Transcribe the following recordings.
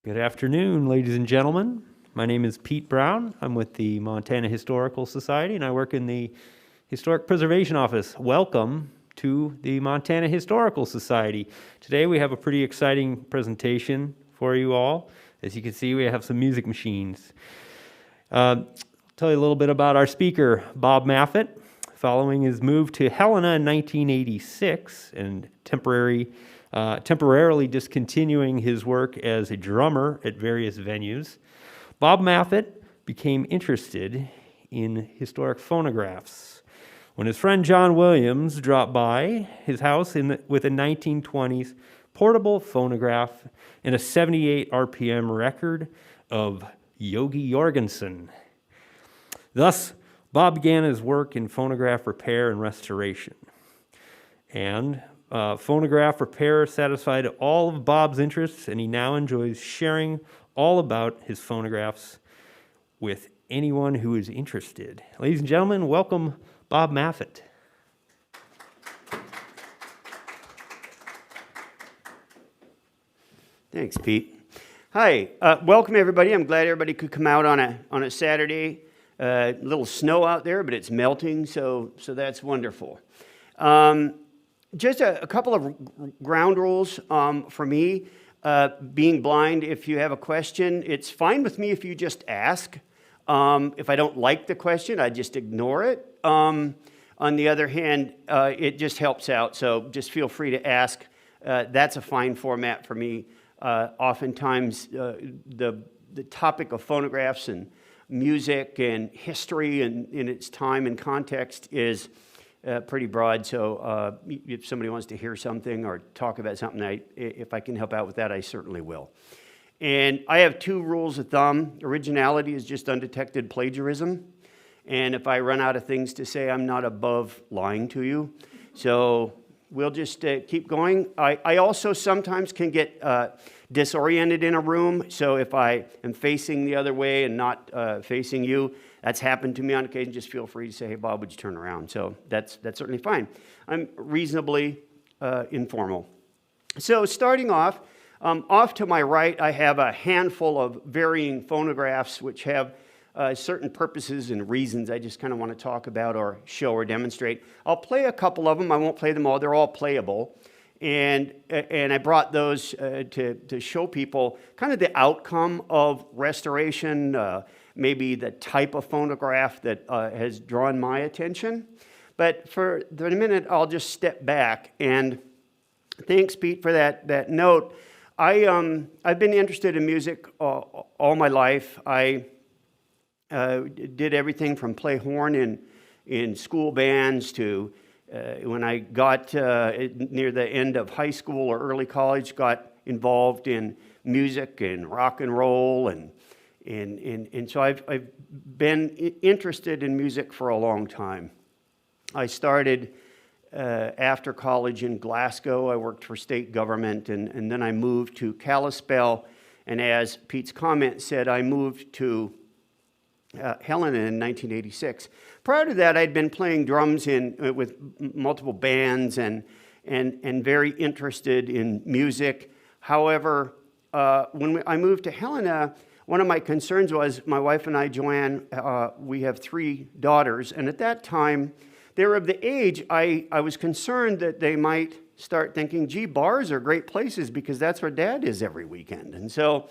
Good afternoon, ladies and gentlemen. My name is Pete Brown. I'm with the Montana Historical Society, and I work in the Historic Preservation Office. Welcome to the Montana Historical Society. Today we have a pretty exciting presentation for you all. As you can see, we have some music machines. I'll tell you a little bit about our speaker, Bob Maffit. Following his move to Helena in 1986 and temporarily discontinuing his work as a drummer at various venues, Bob Maffit became interested in historic phonographs. When his friend John Williams dropped by his house with a 1920s portable phonograph and a 78 RPM record of Jogie Jorgenson. Thus, Bob began his work in phonograph repair and restoration. And phonograph repair satisfied all of Bob's interests, and he now enjoys sharing all about his phonographs with anyone who is interested. Ladies and gentlemen, welcome Bob Maffit. Thanks, Pete. Hi, welcome everybody. I'm glad everybody could come out on a Saturday. A little snow out there, but it's melting, so that's wonderful. Just a couple of ground rules for me. Being blind, if you have a question, it's fine with me if you just ask. If I don't like the question, I just ignore it. On the other hand, it just helps out, so just feel free to ask. That's a fine format for me. Oftentimes, the topic of phonographs and music and history and in its time and context is pretty broad, so if somebody wants to hear something or talk about something, if I can help out with that, I certainly will. And I have two rules of thumb. Originality is just undetected plagiarism, and if I run out of things to say, I'm not above lying to you. So we'll just keep going. I also sometimes can get disoriented in a room, so if I am facing the other way and not facing you, that's happened to me on occasion. Just feel free to say, hey, Bob, would you turn around? So that's certainly fine. I'm reasonably informal. So starting off to my right, I have a handful of varying phonographs which have certain purposes and reasons I just kind of want to talk about or show or demonstrate. I'll play a couple of them. I won't play them all. They're all playable. And I brought those to show people kind of the outcome of restoration, maybe the type of phonograph that has drawn my attention. But for a minute, I'll just step back. And thanks, Pete, for that note. I've been interested in music all my life. I did everything from play horn in school bands to when I got near the end of high school or early college, got involved in music and rock and roll, and so I've been interested in music for a long time. I started after college in Glasgow. I worked for state government, and then I moved to Kalispell, and as Pete's comment said, I moved to Helena in 1986. Prior to that, I'd been playing drums with multiple bands and very interested in music. However, when I moved to Helena, one of my concerns was my wife and I, Joanne, we have 3 daughters, and at that time, they were of the age I was concerned that they might start thinking, gee, bars are great places because that's where Dad is every weekend. And so,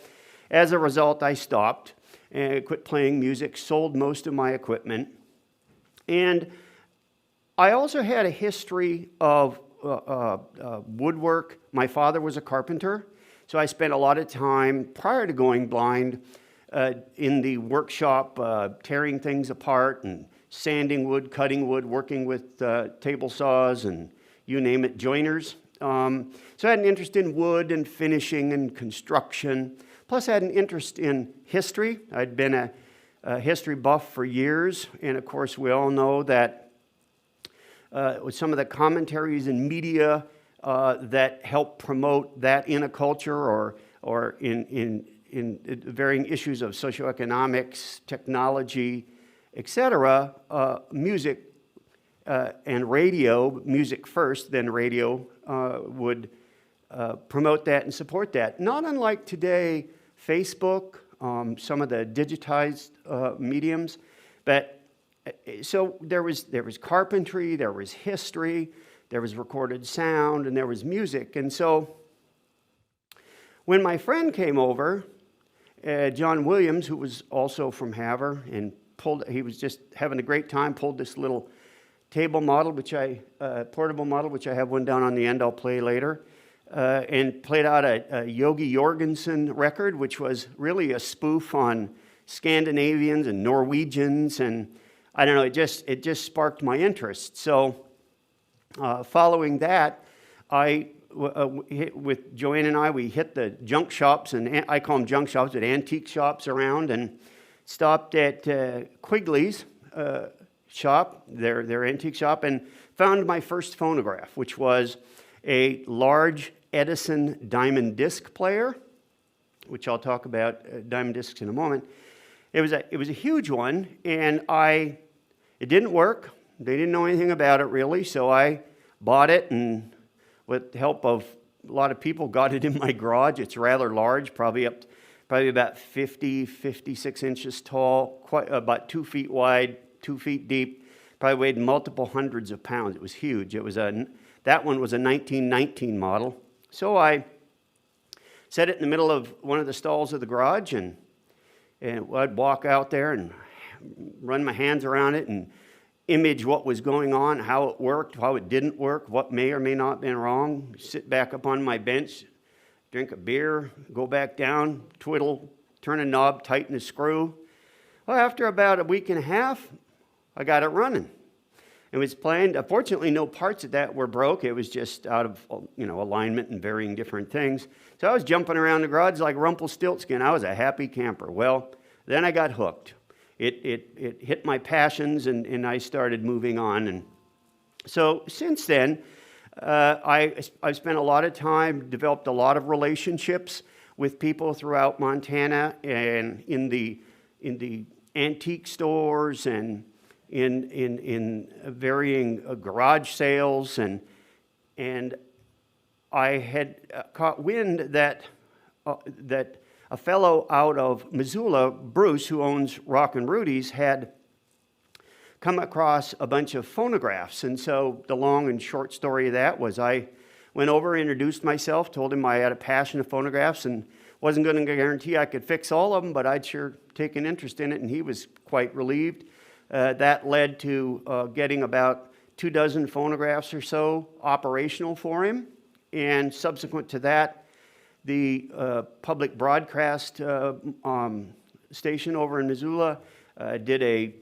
as a result, I stopped and quit playing music, sold most of my equipment. And I also had a history of woodwork. My father was a carpenter, so I spent a lot of time prior to going blind in the workshop tearing things apart and sanding wood, cutting wood, working with table saws and you name it, joiners. So I had an interest in wood and finishing and construction. Plus, I had an interest in history. I'd been a history buff for years, and of course, we all know that with some of the commentaries in media that help promote that in a culture or in varying issues of socioeconomics, technology, etc., music and radio, music first, then radio would promote that and support that. Not unlike today, Facebook, some of the digitized mediums. But so there was carpentry, there was history, there was recorded sound, and there was music. And so when my friend came over, John Williams, who was also from Havre, and he was just having a great time, pulled this little table model, portable model, which I have one down on the end I'll play later, and played out a Jogie Jorgenson record, which was really a spoof on Scandinavians and Norwegians, and I don't know, it just sparked my interest. So following that, with Joanne and I, we hit the junk shops, and I call them junk shops, but antique shops around, and stopped at Quigley's shop, their antique shop, and found my first phonograph, which was a large Edison diamond disc player, which I'll talk about diamond discs in a moment. It was a huge one, and it didn't work. They didn't know anything about it really, so I bought it, and with the help of a lot of people, got it in my garage. It's rather large, probably about 56 inches tall, about 2 feet wide, 2 feet deep, probably weighed multiple hundreds of pounds. It was huge. That one was a 1919 model. So I set it in the middle of one of the stalls of the garage, and I'd walk out there and run my hands around it and image what was going on, how it worked, how it didn't work, what may or may not have been wrong, sit back up on my bench, drink a beer, go back down, twiddle, turn a knob, tighten a screw. Well, after about a week and a half, I got it running. It was playing. Unfortunately, no parts of that were broke. It was just out of alignment and varying different things. So I was jumping around the garage like Rumpelstiltskin. I was a happy camper. Well, then I got hooked. It hit my passions, and I started moving on. And so since then, I've spent a lot of time, developed a lot of relationships with people throughout Montana, and in the antique stores, and in varying garage sales, and I had caught wind that a fellow out of Missoula, Bruce, who owns Rock and Rudy's, had come across a bunch of phonographs. And so the long and short story of that was I went over, introduced myself, told him I had a passion of phonographs and wasn't going to guarantee I could fix all of them, but I'd sure take an interest in it, and he was quite relieved. That led to getting about 24 phonographs or so operational for him, and subsequent to that, the public broadcast station over in Missoula did a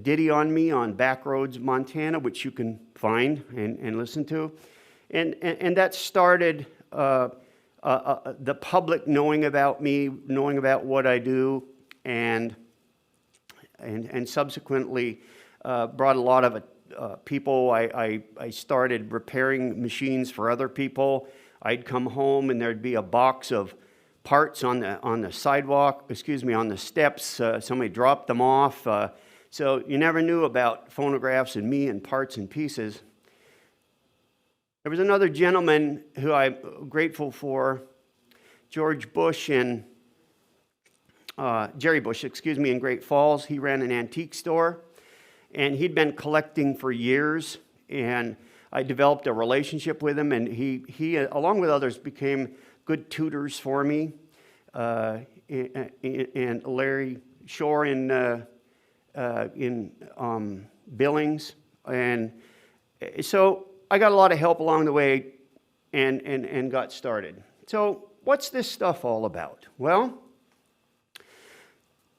ditty on me on Backroads, Montana, which you can find and listen to. And that started the public knowing about me, knowing about what I do, and subsequently brought a lot of people. I started repairing machines for other people. I'd come home and there'd be a box of parts on the sidewalk, on the steps. Somebody dropped them off. So you never knew about phonographs and me and parts and pieces. There was another gentleman who I'm grateful for, Jerry Bush, in Great Falls. He ran an antique store, and he'd been collecting for years, and I developed a relationship with him, and he along with others, became good tutors for me, and Larry Shore in Billings. And so I got a lot of help along the way and got started. So what's this stuff all about? Well,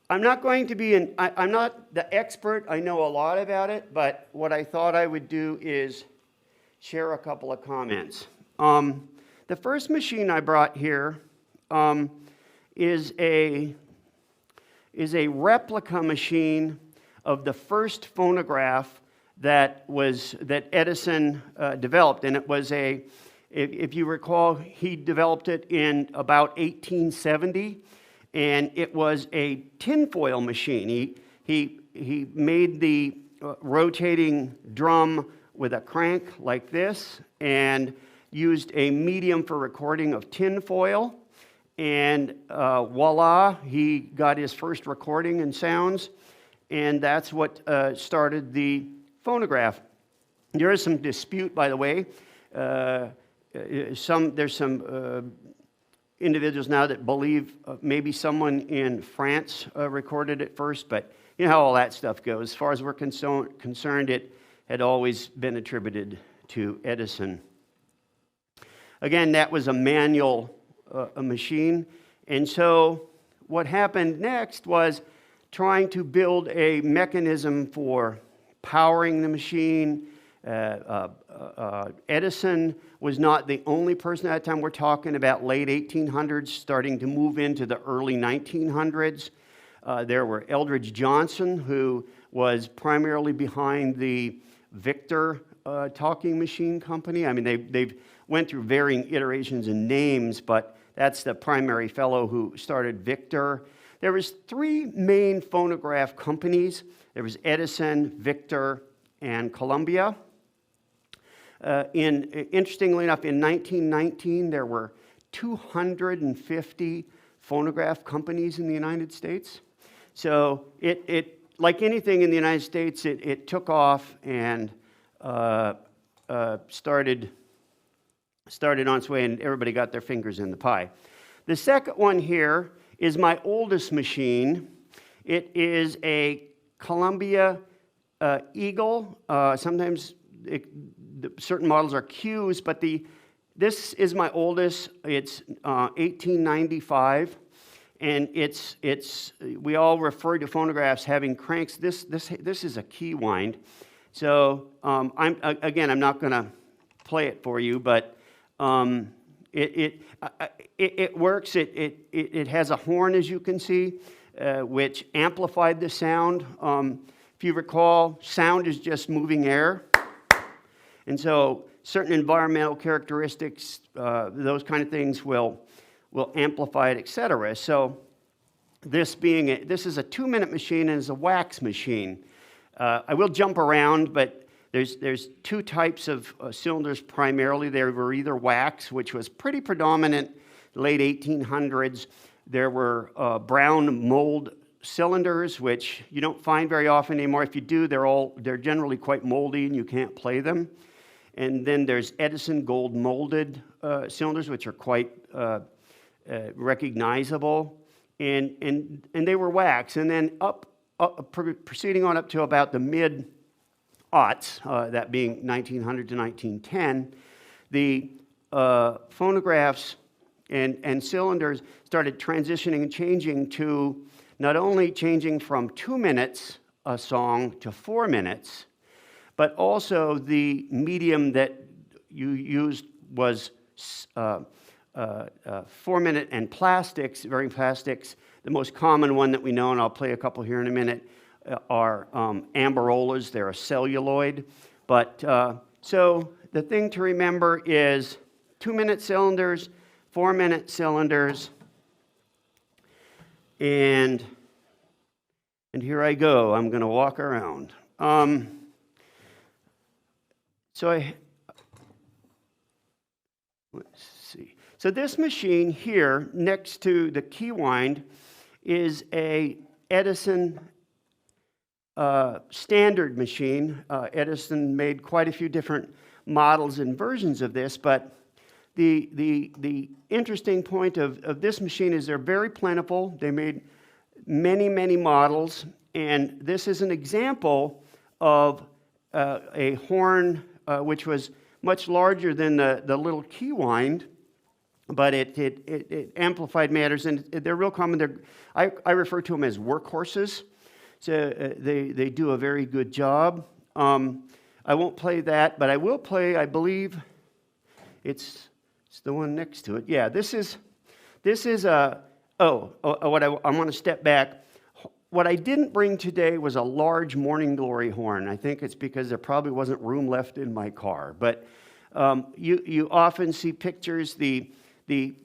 I'm not going to be I'm not the expert. I know a lot about it, but what I thought I would do is share a couple of comments. The first machine I brought here is a replica machine of the first phonograph that Edison developed, and it was if you recall, he developed it in about 1870, and it was a tinfoil machine. He made the rotating drum with a crank like this, and used a medium for recording of tinfoil, and voila, he got his first recording and sounds, and that's what started the phonograph. There is some dispute, by the way. There's some individuals now that believe maybe someone in France recorded it first, but you know how all that stuff goes. As far as we're concerned, it had always been attributed to Edison. Again, that was a manual machine, and so what happened next was trying to build a mechanism for powering the machine. Edison was not the only person at that time. We're talking about late 1800s, starting to move into the early 1900s. There were Eldridge Johnson, who was primarily behind the Victor talking machine company. I mean, they've went through varying iterations and names, but that's the primary fellow who started Victor. There was three main phonograph companies. There was Edison, Victor, and Columbia. Interestingly enough, in 1919, there were 250 phonograph companies in the United States. So it like anything in the United States, it took off and started on its way, and everybody got their fingers in the pie. The second one here is my oldest machine. It is a Columbia Eagle. Sometimes certain models are Qs, but this is my oldest. It's 1895, and we all refer to phonographs having cranks. This is a key wind. So I'm not going to play it for you, but it works. It has a horn, as you can see, which amplified the sound. If you recall, sound is just moving air. And so certain environmental characteristics, those kind of things will amplify it, etc. So this is a 2-minute machine and is a wax machine. I will jump around, but there's two types of cylinders primarily. There were either wax, which was pretty predominant late 1800s. There were brown mold cylinders, which you don't find very often anymore. If you do, they're generally quite moldy and you can't play them. And then there's Edison gold molded cylinders, which are quite recognizable, and they were wax. And then proceeding on up to about the mid-aughts, that being 1900 to 1910, the phonographs and cylinders started transitioning and changing to not only changing from 2 minutes a song to 4 minutes, but also the medium that you used was 4-minute and plastics, varying plastics. The most common one that we know, and I'll play a couple here in a minute, are amberolas. They're a celluloid. But so the thing to remember is 2-minute cylinders, 4-minute cylinders, and here I go. I'm going to walk around. Let's see. So this machine here, next to the key wind, is a Edison standard machine. Edison made quite a few different models and versions of this, but the interesting point of this machine is they're very plentiful. They made many, many models, and this is an example of a horn which was much larger than the little key wind, but it amplified matters, and they're real common. I refer to them as workhorses. So they do a very good job. I won't play that, but I will play, I believe, it's the one next to it. Yeah, this is I want to step back. What I didn't bring today was a large Morning Glory horn. I think it's because there probably wasn't room left in my car. But you often see pictures. The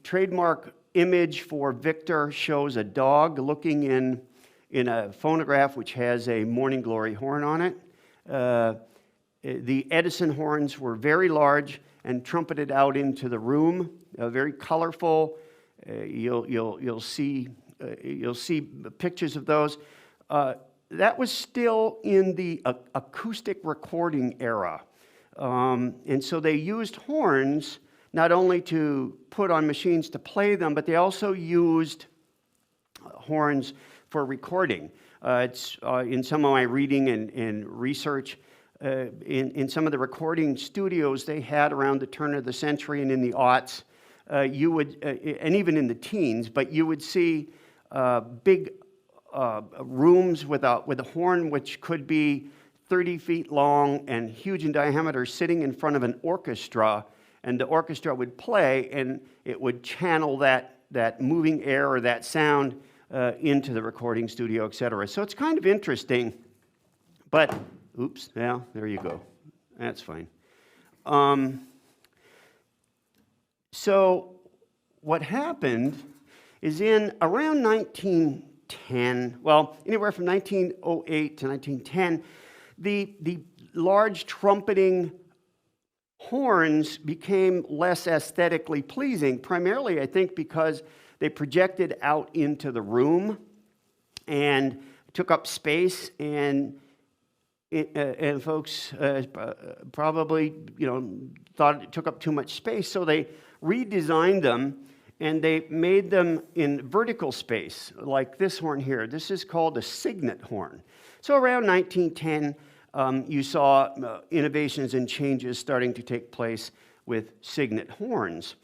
trademark image for Victor shows a dog looking in a phonograph which has a Morning Glory horn on it. The Edison horns were very large and trumpeted out into the room, very colorful, you'll see pictures of those. That was still in the acoustic recording era. And so they used horns not only to put on machines to play them, but they also used horns for recording. It's in some of my reading and research, in some of the recording studios they had around the turn of the century and in the aughts, you would, and even in the teens, but you would see big rooms with a horn which could be 30 feet long and huge in diameter, sitting in front of an orchestra, and the orchestra would play, and it would channel that moving air or that sound into the recording studio, etc. So it's kind of interesting, but, oops, yeah, there you go. That's fine. So what happened is in around 1910, well, anywhere from 1908 to 1910, the large trumpeting horns became less aesthetically pleasing, primarily, I think, because they projected out into the room and took up space, and folks probably, thought it took up too much space, so they redesigned them, and they made them in vertical space, like this horn here. This is called a signet horn. So around 1910, you saw innovations and changes starting to take place with signet horns.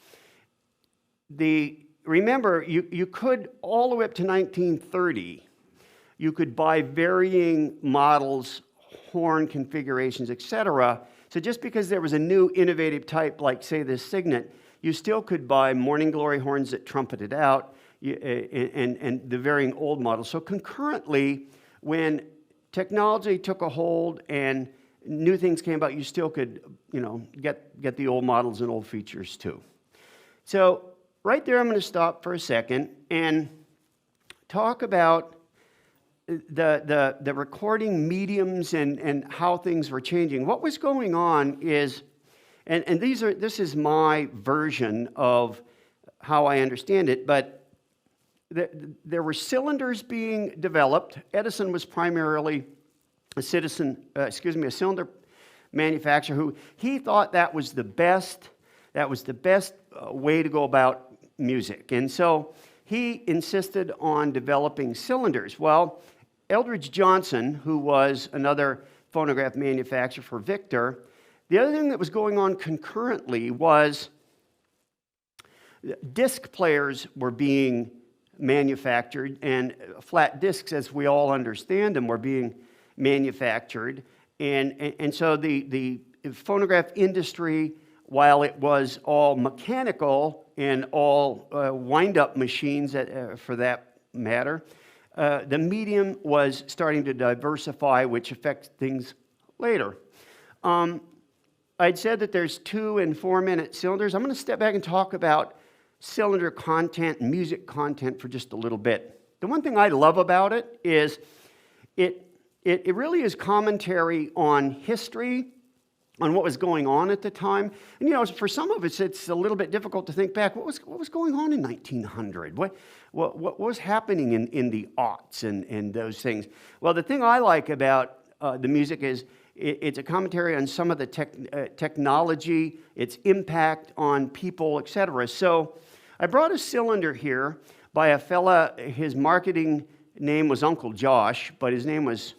Remember, you could, all the way up to 1930, you could buy varying models, horn configurations, etc. So just because there was a new innovative type, like, say, this signet, you still could buy morning glory horns that trumpeted out, and the varying old models. So concurrently, when technology took a hold and new things came about, you still could, get the old models and old features too. So right there, I'm going to stop for a second and talk about the recording mediums and how things were changing. What was going on is, and this is my version of how I understand it, but there were cylinders being developed. Edison was primarily a cylinder manufacturer who he thought that was the best way to go about music. And so he insisted on developing cylinders. Well, Eldridge Johnson, who was another phonograph manufacturer for Victor, the other thing that was going on concurrently was disc players were being manufactured, and flat discs, as we all understand them, were being manufactured. And so the phonograph industry, while it was all mechanical and all wind-up machines for that matter, the medium was starting to diversify, which affects things later. I'd said that there's 2- and 4-minute cylinders. I'm going to step back and talk about cylinder content and music content for just a little bit. The one thing I love about it is it really is commentary on history, on what was going on at the time. And for some of us, it's a little bit difficult to think back. What was going on in 1900? What was happening in the aughts and those things? Well, the thing I like about the music is it's a commentary on some of the technology, its impact on people, etc. So I brought a cylinder here by a fella. His marketing name was Uncle Josh, but his name was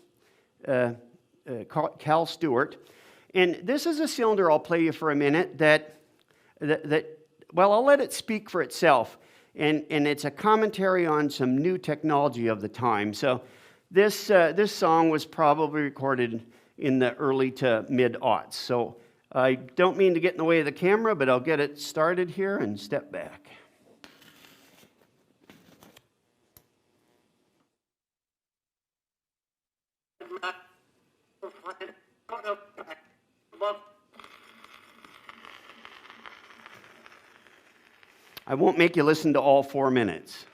Cal Stewart. And this is a cylinder I'll play you for a minute that I'll let it speak for itself. And it's a commentary on some new technology of the time. So this song was probably recorded in the early to mid-aughts. So I don't mean to get in the way of the camera, but I'll get it started here and step back. I won't make you listen to all 4 minutes.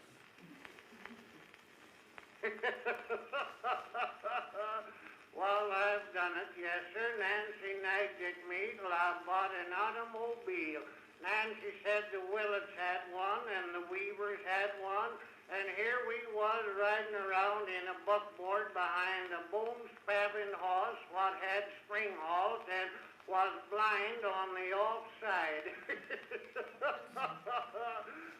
Well, I've done it, yes, sir. Nancy nagged at me till I bought an automobile. Nancy said the Willets had one and the Weaver and here we was riding around in a buckboard behind a bone-spabbing horse what had spring halt and was blind on the off side.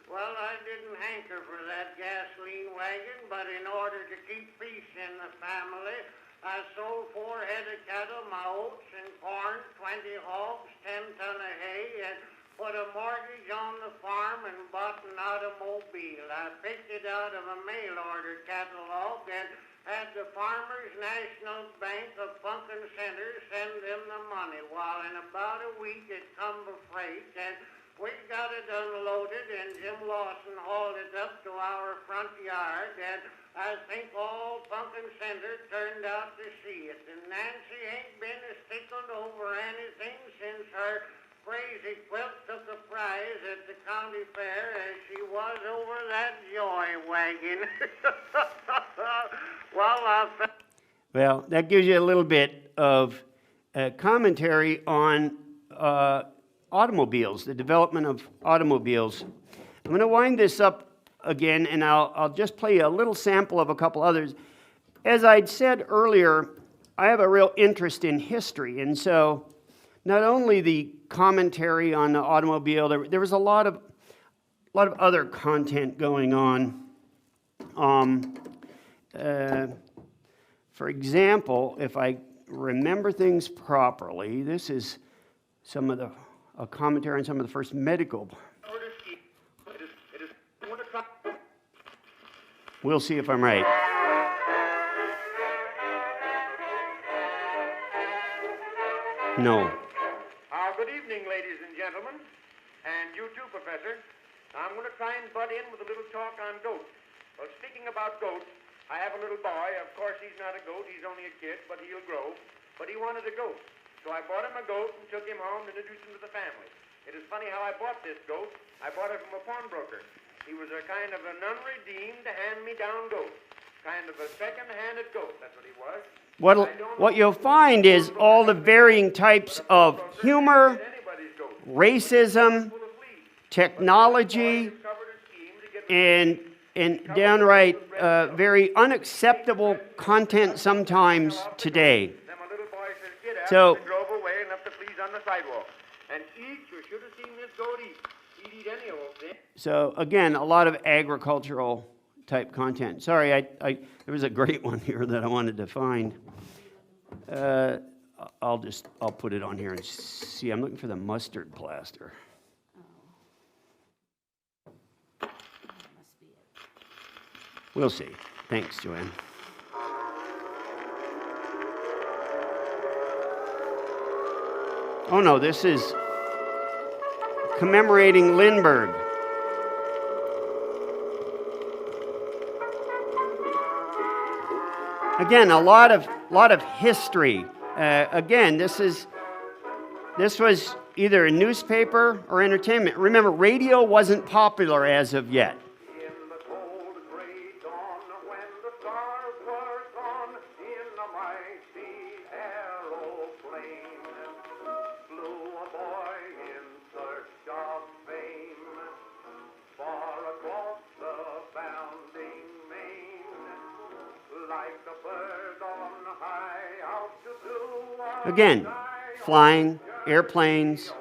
Well, I didn't hanker for that gasoline wagon, but in order to keep peace in the family, I sold 4 head of cattle, my oats and corn, 20 hogs, 10 ton of hay, and put a mortgage on the farm and bought an automobile. I picked it out of a mail order catalog and had the Farmers National Bank of Funkin' Center send them the money. While in about a week it come to freight, and we got it unloaded, and Jim Lawson hauled it up to our front yard, and I think all Funkin' Center turned out to see it. And Nancy ain't been as tickled over anything since her crazy quilt took a prize at the county fair as she was over that joy wagon. Well, that gives you a little bit of commentary on automobiles, the development of automobiles. I'm going to wind this up again, and I'll just play a little sample of a couple others. As I'd said earlier, I have a real interest in history, and so not only the commentary on the automobile, there was a lot of other content going on. For example, if I remember things properly, this is a commentary on some of the first medical. We'll see if I'm right. No. Good evening, ladies and gentlemen, and you too, Professor. I'm going to try and butt in with a little talk on goats. Well, speaking about goats, I have a little boy. Of course, he's not a goat. He's only a kid, but he'll grow. But he wanted a goat. So I bought him a goat and took him home and introduced him to the family. It is funny how I bought this goat. I bought it from a pawnbroker. He was a kind of an unredeemed, hand-me-down goat. Kind of a second-handed goat. That's what he was. What you'll find is all the varying types of humor, racism, technology, and downright very unacceptable content sometimes today. So, drove away and left the fleas on the sidewalk. And eat, you should have seen this goat eat. He'd eat any old thing. So again, a lot of agricultural type content. Sorry, there was a great one here that I wanted to find. I'll put it on here and see. I'm looking for the mustard plaster. We'll see. Thanks, Joanne. Oh no, this is commemorating Lindbergh. Again, a lot of history. Again, this was either a newspaper or entertainment. Remember, radio wasn't popular as of yet. In the cold gray dawn, when the stars were gone, in a mighty aeroplane, flew a boy in search of fame, far across the bounding main, like a bird on high altitude. Again, flying, airplanes.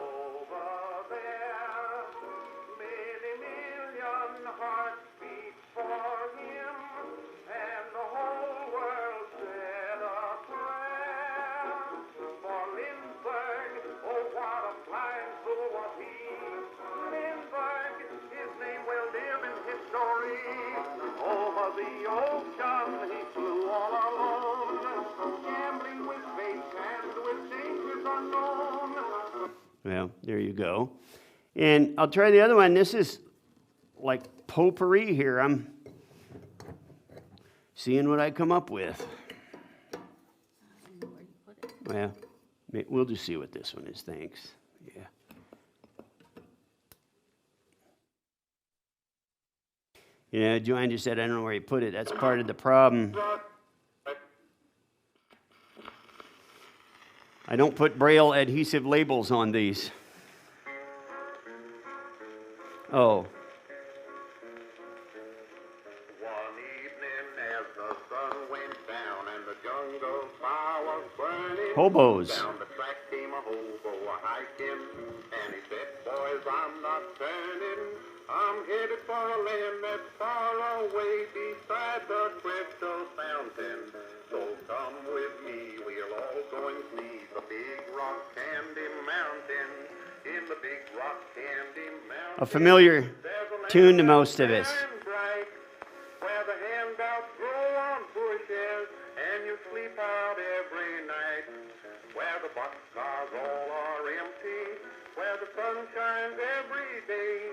Well, there you go. And I'll try the other one. This is like potpourri here. I'm seeing what I come up with. Well, we'll just see what this one is. Thanks. Yeah. Yeah, Joanne just said, I don't know where you put it. That's part of the problem. I don't put Braille adhesive labels on these. Oh. Hobos. Down the track came a hobo a-hiking, and he said, boys, I'm not turning. I'm headed for a land that's far away beside the crystal fountain. So come with me, we'll all go and see the big rock candy mountain. In the big rock candy mountain. A familiar tune to most of us. Bright, where the handouts grow on bushes, and you sleep out every night. Where the boxcars all are empty, where the sun shines every day.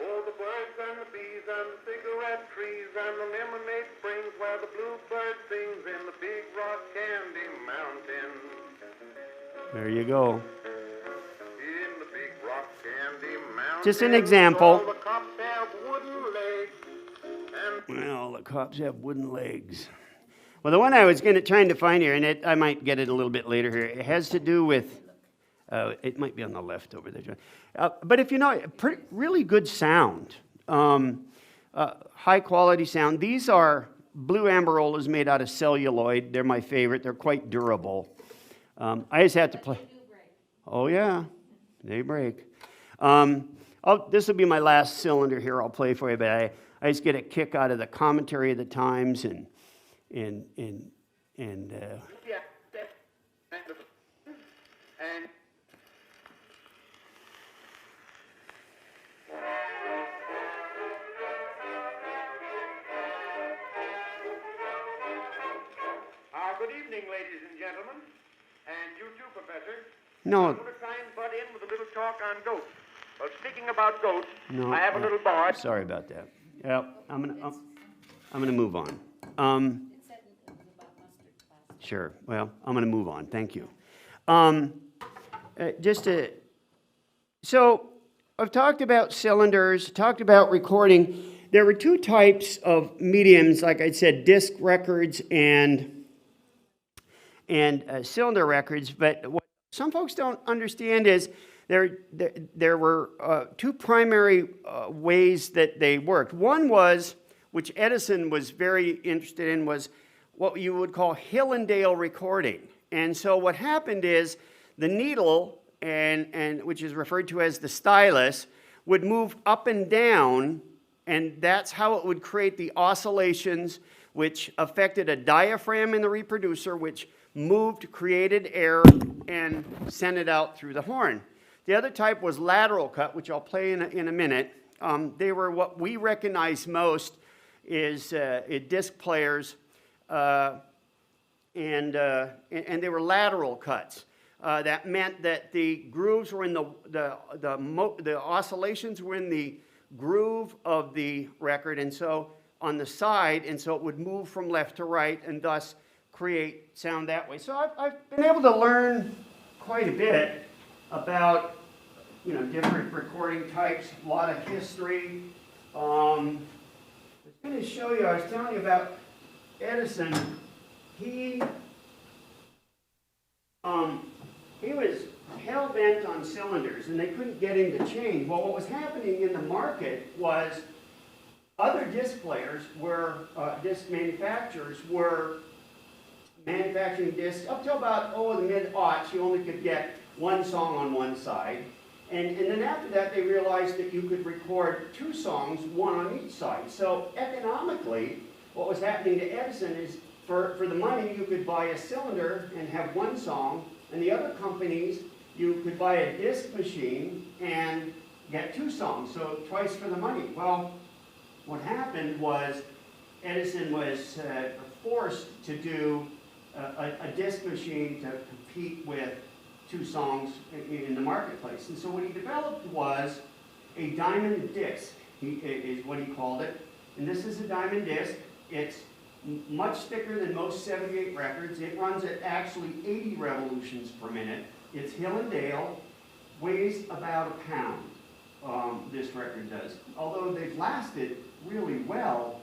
Oh, the birds and the bees and the cigarette trees and the lemonade springs, where the bluebird sings in the big rock candy mountain. There you go. In the big rock candy mountain. Just an example. All the cops have wooden legs. And Well, the cops have wooden legs. Well, the one I was trying to find here, and I might get it a little bit later here, it has to do with, it might be on the left over there, John. But if you know, really good sound, high quality sound. These are blue amarolas made out of celluloid. They're my favorite. They're quite durable. I just have to play. Oh yeah, they break. This will be my last cylinder here. I'll play for you, but I just get a kick out of the commentary of the times and Good evening, ladies and gentlemen, and you too, Professor. no, I'm going to try and butt in with a little talk on goats. Well, speaking about goats, no. I have a little boy. Sorry about that. Yeah, I'm gonna move on. Sure. Well, I'm gonna move on. Thank you. So I've talked about cylinders, talked about recording. There were two types of mediums, like I said, disc records and cylinder records. But what some folks don't understand is there were two primary ways that they worked. One was, which Edison was very interested in, was what you would call hill and dale recording. And so what happened is the needle, and which is referred to as the stylus, would move up and down, and that's how it would create the oscillations, which affected a diaphragm in the reproducer, which moved, created air, and sent it out through the horn. The other type was lateral cut, which I'll play in a minute. They were what we recognize most is disc players, and they were lateral cuts. That meant that the grooves were in the oscillations were in the groove of the record, and so on the side, and so it would move from left to right, and thus create sound that way. So I've been able to learn quite a bit about different recording types, a lot of history. I was going to show you, I was telling you about Edison. He was hell-bent on cylinders, and they couldn't get him to change. Well, what was happening in the market was other disc players disc manufacturers were manufacturing discs up to about, the mid-aughts. You only could get one song on one side. And then after that, they realized that you could record two songs, one on each side. So economically, what was happening to Edison is for the money, you could buy a cylinder and have one song, and the other companies, you could buy a disc machine and get two songs, so twice for the money. Well, what happened was Edison was forced to do a disc machine to compete with two songs in the marketplace. And so what he developed was a diamond disc, is what he called it. And this is a diamond disc. It's much thicker than most 78 records. It runs at actually 80 revolutions per minute. It's hill and dale, weighs about a pound, this record does. Although they've lasted really well,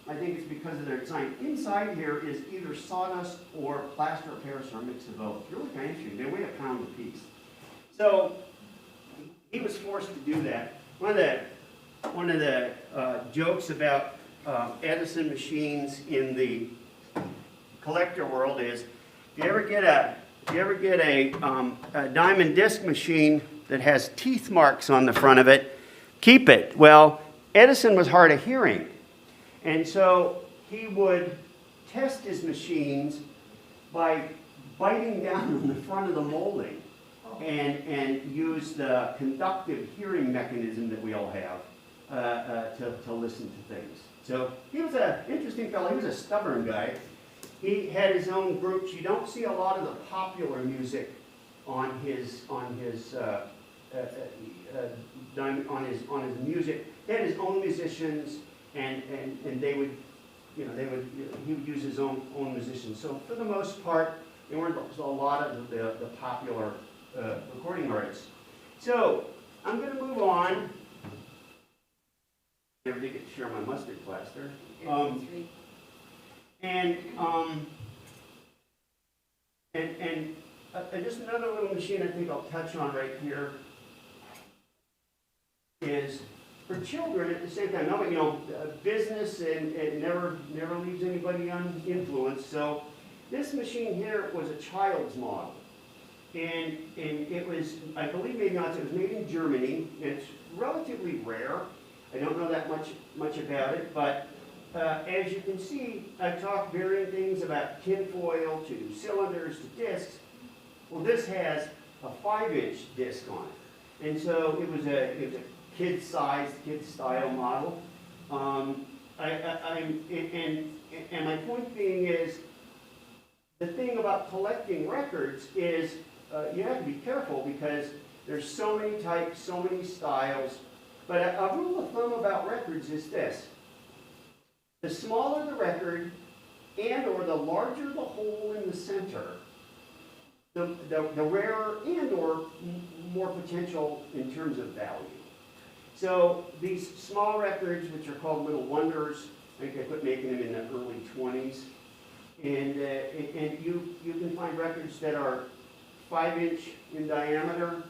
I think it's because of their design. Inside here is either sawdust or plaster of Paris or a mix of both. Really kind of interesting. They weigh a pound apiece. So he was forced to do that. One of the jokes about Edison machines in the collector world is, if you ever get a you ever get a diamond disc machine that has teeth marks on the front of it, keep it. Well, Edison was hard of hearing, and so he would test his machines by biting down on the front of the molding and use the conductive hearing mechanism that we all have to listen to things. So he was an interesting fellow. He was a stubborn guy. He had his own groups. You don't see a lot of the popular music on his music. He had his own musicians, and they would, he would use his own musicians. So for the most part, there weren't a lot of the popular recording artists. So I'm going to move on. I never did get to share my mustard plaster. Just another little machine I think I'll touch on right here is for children at the same time. Now, business and never leaves anybody uninfluenced. So this machine here was a child's model, and it was, I believe maybe not, it was made in Germany. It's relatively rare. I don't know that much about it, but as you can see, I've talked varying things about tinfoil to cylinders to discs. Well, this has a 5-inch disc on it, and so it was a kid-sized, kid-style model. And my point being is, the thing about collecting records is you have to be careful because there's so many types, so many styles. But a rule of thumb about records is this: the smaller the record and or the larger the hole in the center, the rarer and or more potential in terms of value. So these small records, which are called little wonders, I think I quit making them in the early 20s. And you can find records that are 5-inch in diameter,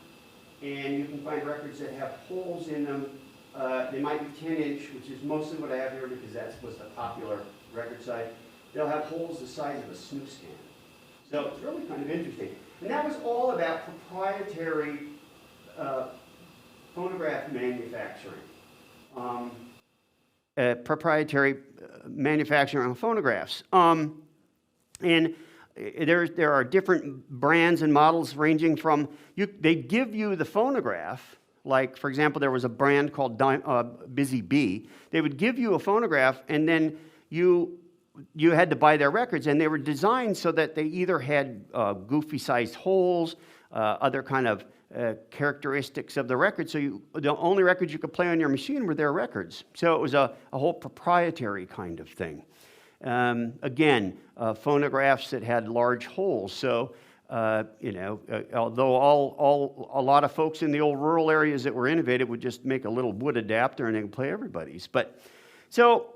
and you can find records that have holes in them. They might be 10-inch, which is mostly what I have here because that was the popular record size. They'll have holes the size of a snooze can. So it's really kind of interesting. And that was all about proprietary phonograph manufacturing. Proprietary manufacturing of phonographs. And there are different brands and models ranging from, they give you the phonograph, like, for example, there was a brand called Busy Bee. They would give you a phonograph, and then you had to buy their records, and they were designed so that they either had goofy-sized holes, other kind of characteristics of the record. So the only records you could play on your machine were their records. So it was a whole proprietary kind of thing. Again, phonographs that had large holes. So, although a lot of folks in the old rural areas that were innovative would just make a little wood adapter and they could play everybody's. But so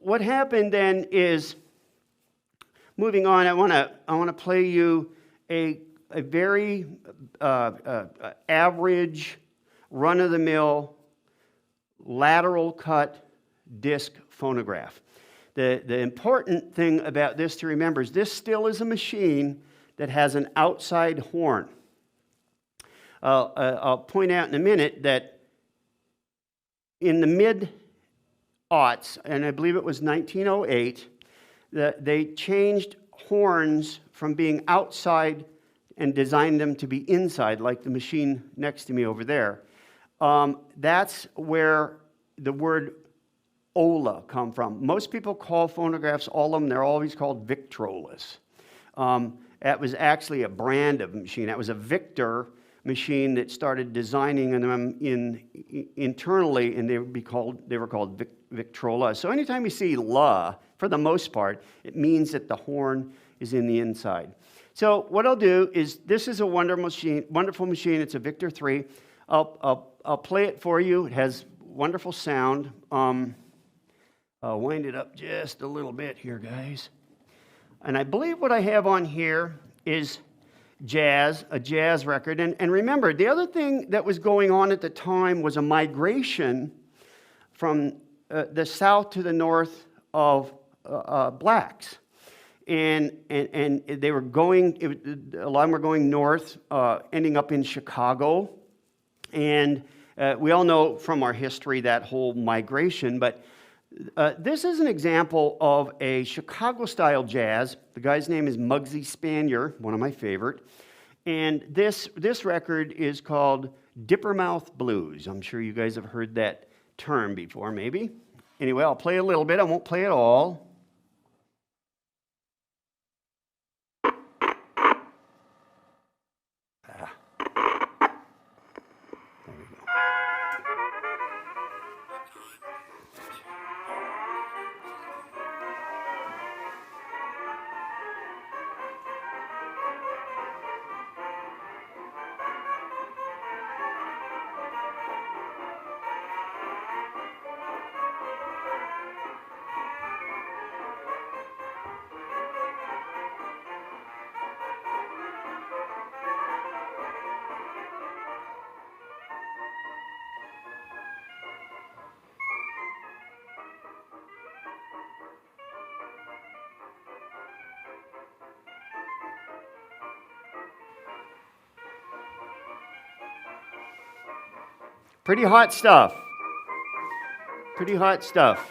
what happened then is, moving on, I want to play you a very average, run-of-the-mill, lateral cut disc phonograph. The important thing about this to remember is this still is a machine that has an outside horn. I'll point out in a minute that in the mid-aughts, and I believe it was 1908, that they changed horns from being outside and designed them to be inside, like the machine next to me over there. That's where the word Ola come from. Most people call phonographs Olam. They're always called Victrolas. That was actually a brand of machine. That was a Victor machine that started designing them internally, and they were called Victrolas. So anytime you see La, for the most part, it means that the horn is in the inside. So what I'll do is, this is a wonderful machine. It's a Victor 3. I'll play it for you. It has wonderful sound. I'll wind it up just a little bit here, guys. And I believe what I have on here is a jazz record. And remember, the other thing that was going on at the time was a migration from the south to the north of blacks. and they were going, a lot of them were going north, ending up in Chicago. And we all know from our history that whole migration, but this is an example of a Chicago-style jazz. The guy's name is Muggsy Spanier, one of my favorite. And this record is called Dippermouth Blues. I'm sure you guys have heard that term before, maybe. Anyway, I'll play a little bit. I won't play it all. Pretty hot stuff. Pretty hot stuff.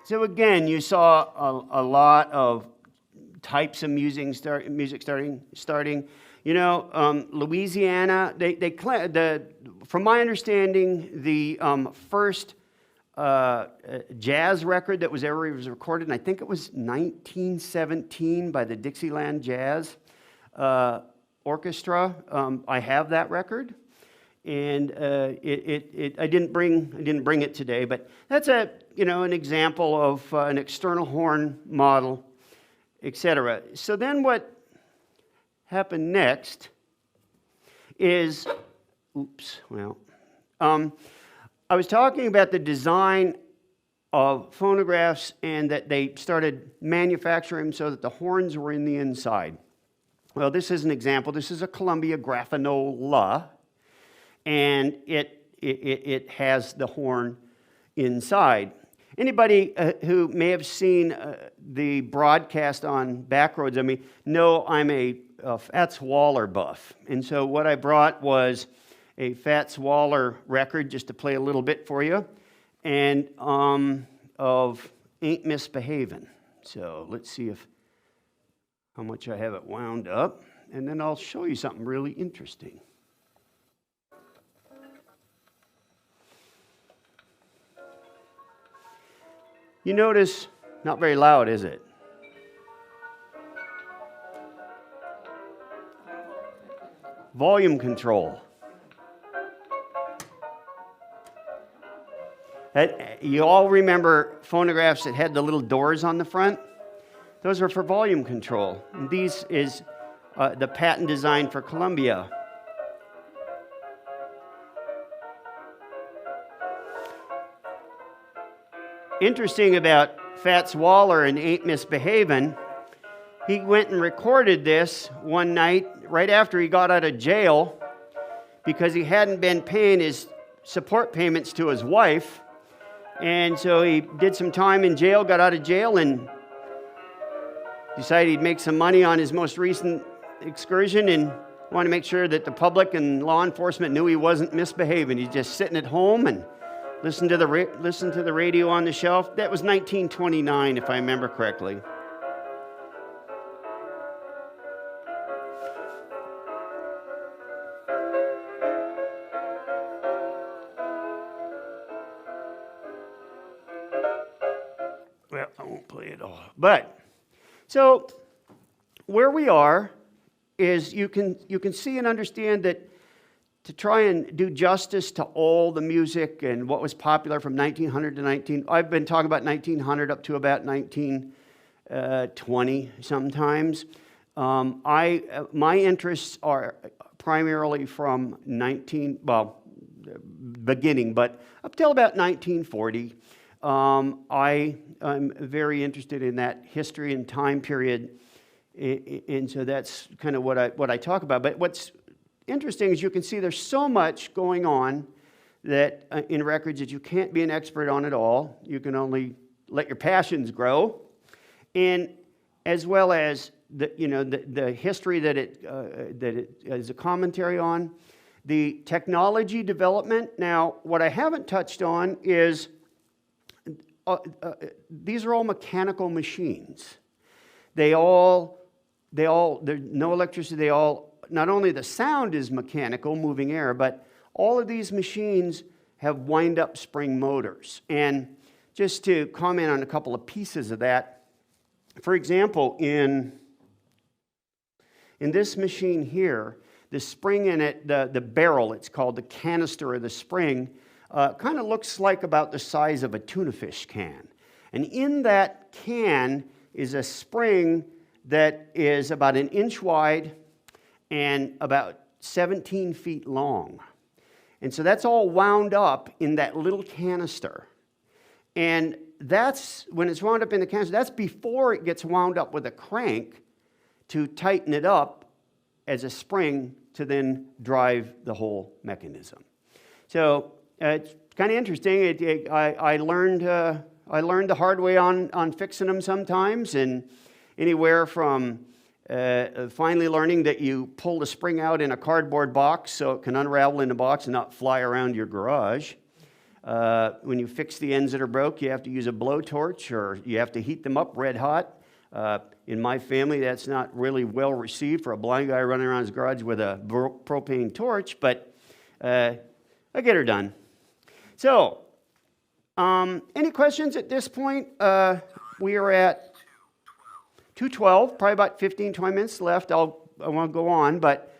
So again, you saw a lot of types of music starting. You know, Louisiana. From my understanding, the first jazz record that was ever recorded, and I think it was 1917 by the Dixieland Jazz Orchestra. I have that record, and I didn't bring it today, but that's an example of an external horn model, etc. So then what happened next is, I was talking about the design of phonographs and that they started manufacturing them so that the horns were in the inside. Well, this is an example. This is a Columbia Graffinola, and it has the horn inside. Anybody who may have seen the broadcast on Backroads, know I'm a Fats Waller buff. And so what I brought was a Fats Waller record, just to play a little bit for you, and of Ain't Misbehavin'. So let's see how much I have it wound up, and then I'll show you something really interesting. You notice, not very loud, is it? Volume control. You all remember phonographs that had the little doors on the front? Those are for volume control. And these is the patent design for Columbia. Interesting about Fats Waller and Ain't Misbehavin', he went and recorded this one night right after he got out of jail because he hadn't been paying his support payments to his wife. And so he did some time in jail, got out of jail, and decided he'd make some money on his most recent excursion and wanted to make sure that the public and law enforcement knew he wasn't misbehaving. He's just sitting at home and listened to the radio on the shelf. That was 1929, if I remember correctly. Well, I won't play it all. But, so, where we are is you can see and understand that to try and do justice to all the music and what was popular from 1900 to I've been talking about 1900 up to about 1920 sometimes. My interests are primarily from beginning, but up till about 1940. I'm very interested in that history and time period, and so that's kind of what I talk about. But what's interesting is you can see there's so much going on that in records that you can't be an expert on at all. You can only let your passions grow, and as well as the history that it is a commentary on, the technology development. Now, what I haven't touched on is these are all mechanical machines. There's no electricity. Not only the sound is mechanical, moving air, but all of these machines have wind-up spring motors. And just to comment on a couple of pieces of that, for example, in this machine here, the spring in it, the barrel, it's called the canister of the spring, kind of looks like about the size of a tuna fish can. And in that can is a spring that is about 1 inch wide and about 17 feet long. And so that's all wound up in that little canister. And that's, when it's wound up in the canister, that's before it gets wound up with a crank to tighten it up as a spring to then drive the whole mechanism. So it's kind of interesting. I learned the hard way on fixing them sometimes, and anywhere from finally learning that you pull the spring out in a cardboard box so it can unravel in the box and not fly around your garage. When you fix the ends that are broke, you have to use a blowtorch, or you have to heat them up red hot. In my family, that's not really well received for a blind guy running around his garage with a propane torch, but I get her done. So, any questions at this point? We are at 2:12, probably about 15, 20 minutes left. I want to go on, but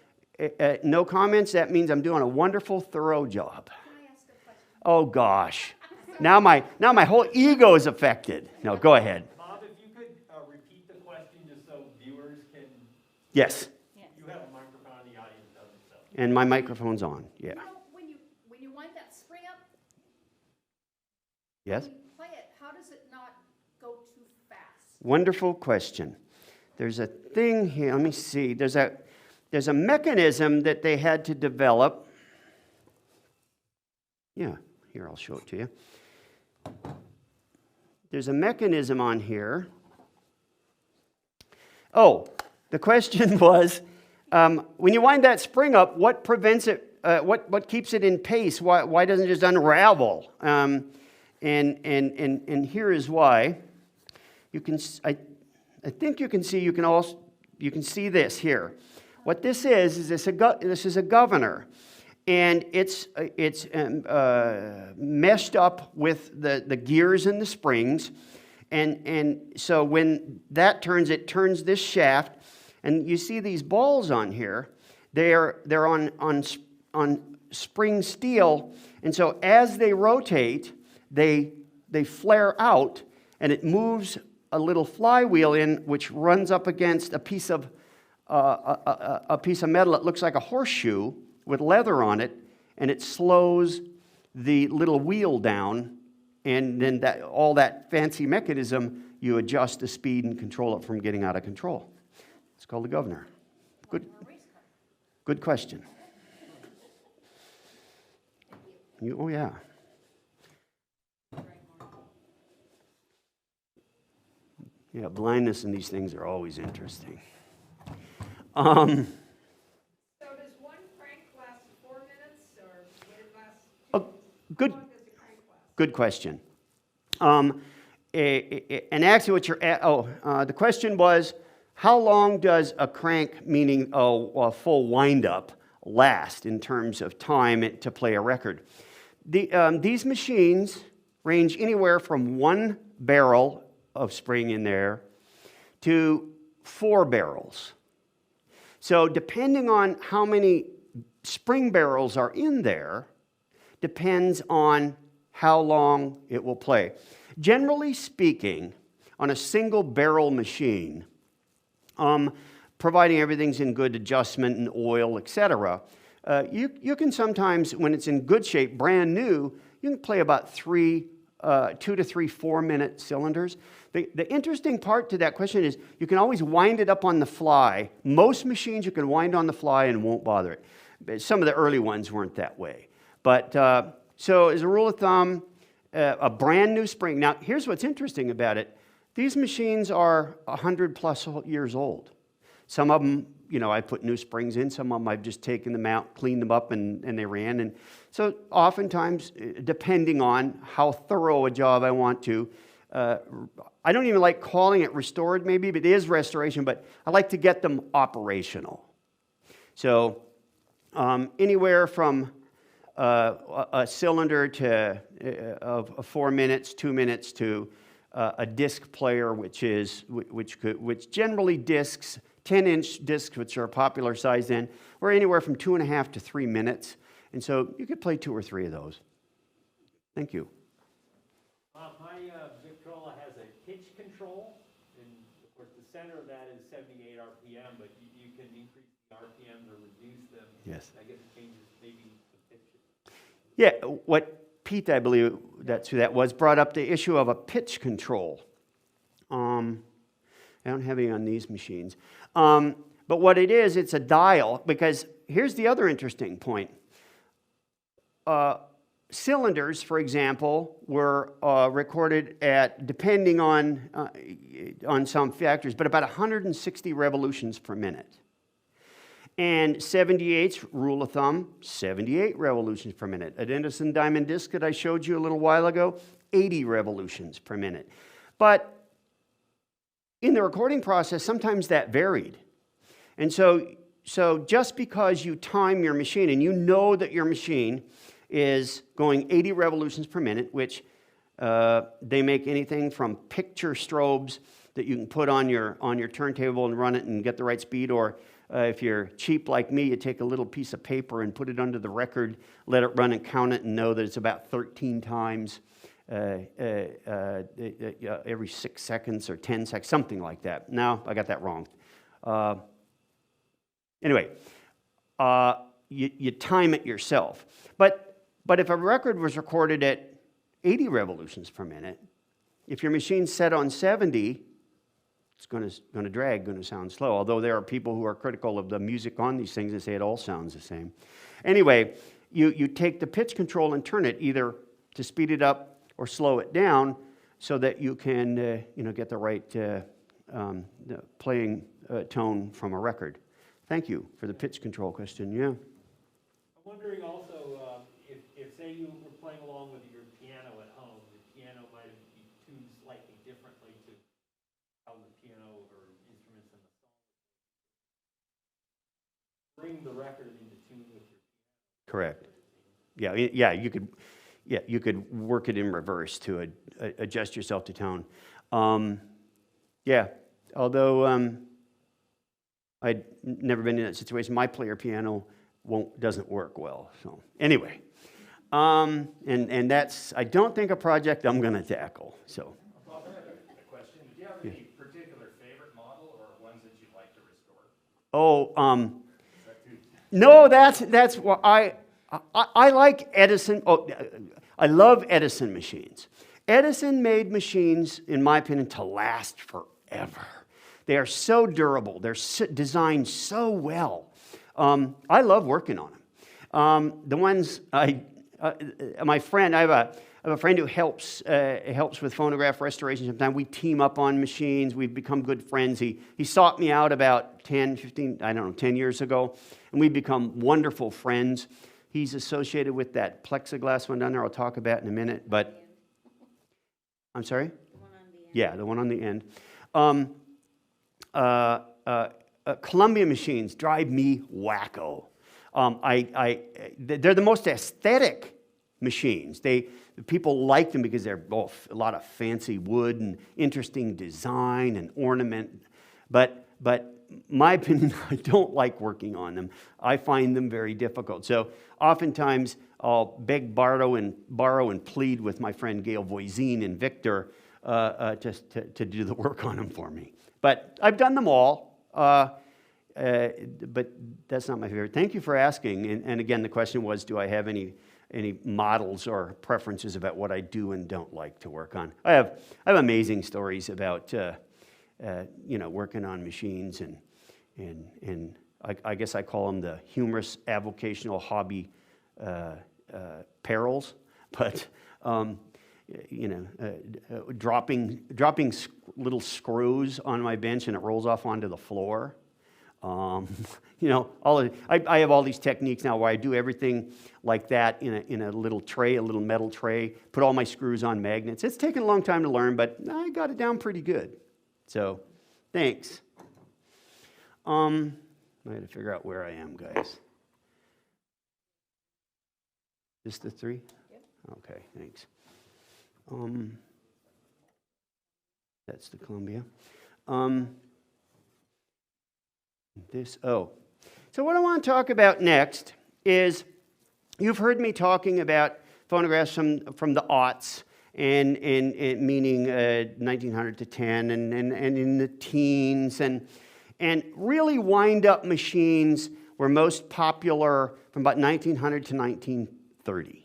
no comments. That means I'm doing a wonderful, thorough job. Can I ask a question? Oh, gosh. Now my whole ego is affected. No, go ahead. Bob, if you could repeat the question just so viewers can... Yes. You have a microphone, the audience doesn't, so... And my microphone's on, yeah. You know, when you wind that spring up, Yes? when you play it, how does it not go too fast? Wonderful question. There's a thing here, let me see. There's a mechanism that they had to develop. Yeah, here, I'll show it to you. There's a mechanism on here. Oh, the question was, when you wind that spring up, what prevents it, what keeps it in pace? Why doesn't it just unravel? And here is why. You can, I think you can see. You can see this here. What this is this is a governor, and it's meshed up with the gears and the springs, and so when that turns, it turns this shaft, and you see these balls on here. They're on spring steel, and so as they rotate, they flare out, and it moves a little flywheel in, which runs up against a piece of metal that looks like a horseshoe with leather on it, and it slows the little wheel down, and then all that fancy mechanism, you adjust the speed and control it from getting out of control. It's called a governor. Good question. Oh, yeah. Yeah, blindness and these things are always interesting. So does one crank last 4 minutes, or would it last 2 minutes? Good. How long does the crank last? Good question. And actually, the question was, how long does a crank, meaning a full wind-up, last in terms of time to play a record? These machines range anywhere from 1 barrel of spring in there to 4 barrels. So depending on how many spring barrels are in there, depends on how long it will play. Generally speaking, on a single barrel machine, providing everything's in good adjustment and oil, etc., you can sometimes, when it's in good shape, brand new, you can play about 2 to 3 4-minute cylinders. The interesting part to that question is you can always wind it up on the fly. Most machines you can wind on the fly and won't bother it. Some of the early ones weren't that way. But so as a rule of thumb, a brand new spring. Now, here's what's interesting about it. These machines are 100 plus years old. Some of them, you know, I put new springs in. Some of them I've just taken them out, cleaned them up, and they ran. And so oftentimes, depending on how thorough a job I want to, I don't even like calling it restored maybe, but it is restoration, but I like to get them operational. So anywhere from a cylinder to of 4 minutes, 2 minutes to a disc player, which generally discs, 10-inch discs, which are a popular size then, or anywhere from 2.5 to 3 minutes. And so you could play 2 or 3 of those. Thank you. My Victrola has a pitch control, and of course the center of that is 78 RPM, but you can increase the RPMs or reduce them. Yes. I guess it changes maybe the pitch. Yeah, what Pete, I believe that's who that was, brought up the issue of a pitch control. I don't have any on these machines. But what it is, it's a dial, because here's the other interesting point. Cylinders, for example, were recorded at, depending on some factors, but about 160 revolutions per minute. And 78's rule of thumb, 78 revolutions per minute. An Edison diamond disc that I showed you a little while ago, 80 revolutions per minute. But in the recording process, sometimes that varied. And so just because you time your machine and you know that your machine is going 80 revolutions per minute, which they make anything from picture strobes that you can put on your turntable and run it and get the right speed, or if you're cheap like me, you take a little piece of paper and put it under the record, let it run and count it and know that it's about 13 times every 6 seconds or 10 seconds, something like that. No, I got that wrong. Anyway, you time it yourself. But if a record was recorded at 80 revolutions per minute, if your machine's set on 70, it's going to drag, going to sound slow. Although there are people who are critical of the music on these things and say it all sounds the same. Anyway, you take the pitch control and turn it either to speed it up or slow it down so that you can get the right playing tone from a record. Thank you for the pitch control question. Yeah. I'm wondering also if say you were playing along with your piano at home, the piano might be tuned slightly differently to how the piano or instruments in the song bring the record into tune with your piano. Correct. You could work it in reverse to adjust yourself to tone. Although I'd never been in that situation. My player piano doesn't work well. So anyway, and that's, I don't think, a project I'm going to tackle. So. Bob, I have a question. Do you have any particular favorite model or ones that you'd like to restore? No, that's what I like Edison. I love Edison machines. Edison made machines, in my opinion, to last forever. They are so durable. They're designed so well. I love working on them. The ones my friend, I have a friend who helps with phonograph restoration. Sometimes we team up on machines. We've become good friends. He sought me out about 10 years ago, and we've become wonderful friends. He's associated with that plexiglass one down there I'll talk about in a minute. But I'm sorry? The one on the end. Yeah, the one on the end. Columbia machines drive me wacko. They're the most aesthetic machines. People like them because they're both a lot of fancy wood and interesting design and ornament. But my opinion, I don't like working on them. I find them very difficult. So oftentimes I'll beg, borrow, and plead with my friend Gail Voisin and Victor just to do the work on them for me. But I've done them all. But that's not my favorite. Thank you for asking. And again, the question was, do I have any models or preferences about what I do and don't like to work on? I have amazing stories about working on machines, and I guess I call them the humorous avocational hobby perils. But dropping little screws on my bench and it rolls off onto the floor. I have all these techniques now where I do everything like that in a little tray, a little metal tray, put all my screws on magnets. It's taken a long time to learn, but I got it down pretty good. So, thanks. I had to figure out where I am, guys. Just the three? Yep. Okay, thanks. That's the Columbia. So what I want to talk about next is, you've heard me talking about phonographs from the aughts, and meaning 1900 to 10, and in the teens, and really wind-up machines were most popular from about 1900 to 1930.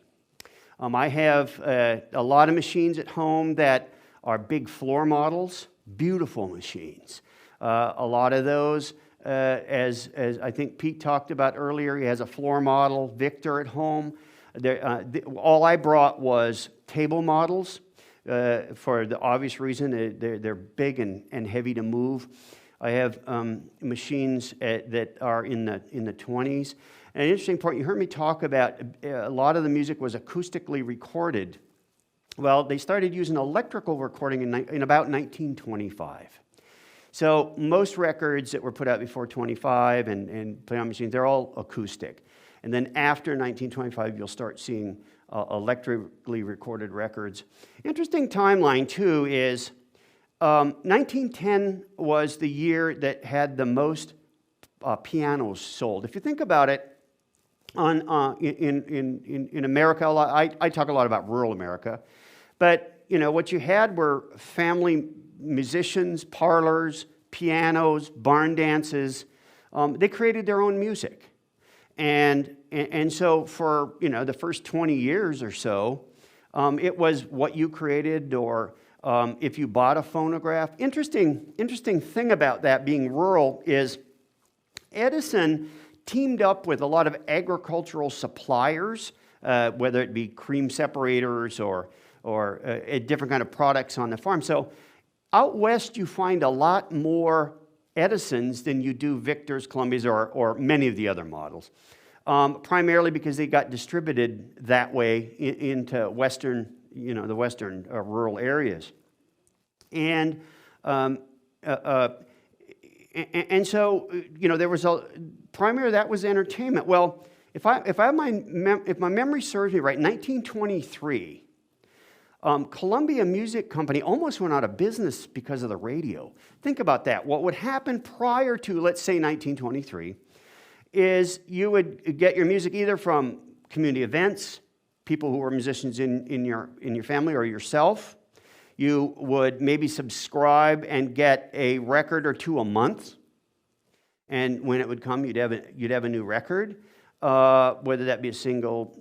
I have a lot of machines at home that are big floor models, beautiful machines. A lot of those, as I think Pete talked about earlier, he has a floor model, Victor, at home. All I brought was table models for the obvious reason they're big and heavy to move. I have machines that are in the 20s. And an interesting point, you heard me talk about a lot of the music was acoustically recorded. Well, they started using electrical recording in about 1925. So most records that were put out before 25 and played on machines, they're all acoustic. And then after 1925, you'll start seeing electrically recorded records. Interesting timeline, too, is 1910 was the year that had the most pianos sold. If you think about it, in America, I talk a lot about rural America, but what you had were family musicians, parlors, pianos, barn dances. They created their own music, and so for the first 20 years or so, it was what you created, or if you bought a phonograph. Interesting thing about that being rural is Edison teamed up with a lot of agricultural suppliers, whether it be cream separators or different kind of products on the farm. So out west, you find a lot more Edisons than you do Victors, Columbias, or many of the other models, primarily because they got distributed that way into western, the western rural areas. And so, there was primarily that was entertainment. Well, if my memory serves me right, 1923, Columbia Music Company almost went out of business because of the radio. Think about that. What would happen prior to, let's say, 1923, is you would get your music either from community events, people who were musicians in your family or yourself. You would maybe subscribe and get a record or two a month, and when it would come, you'd have a new record, whether that be a single,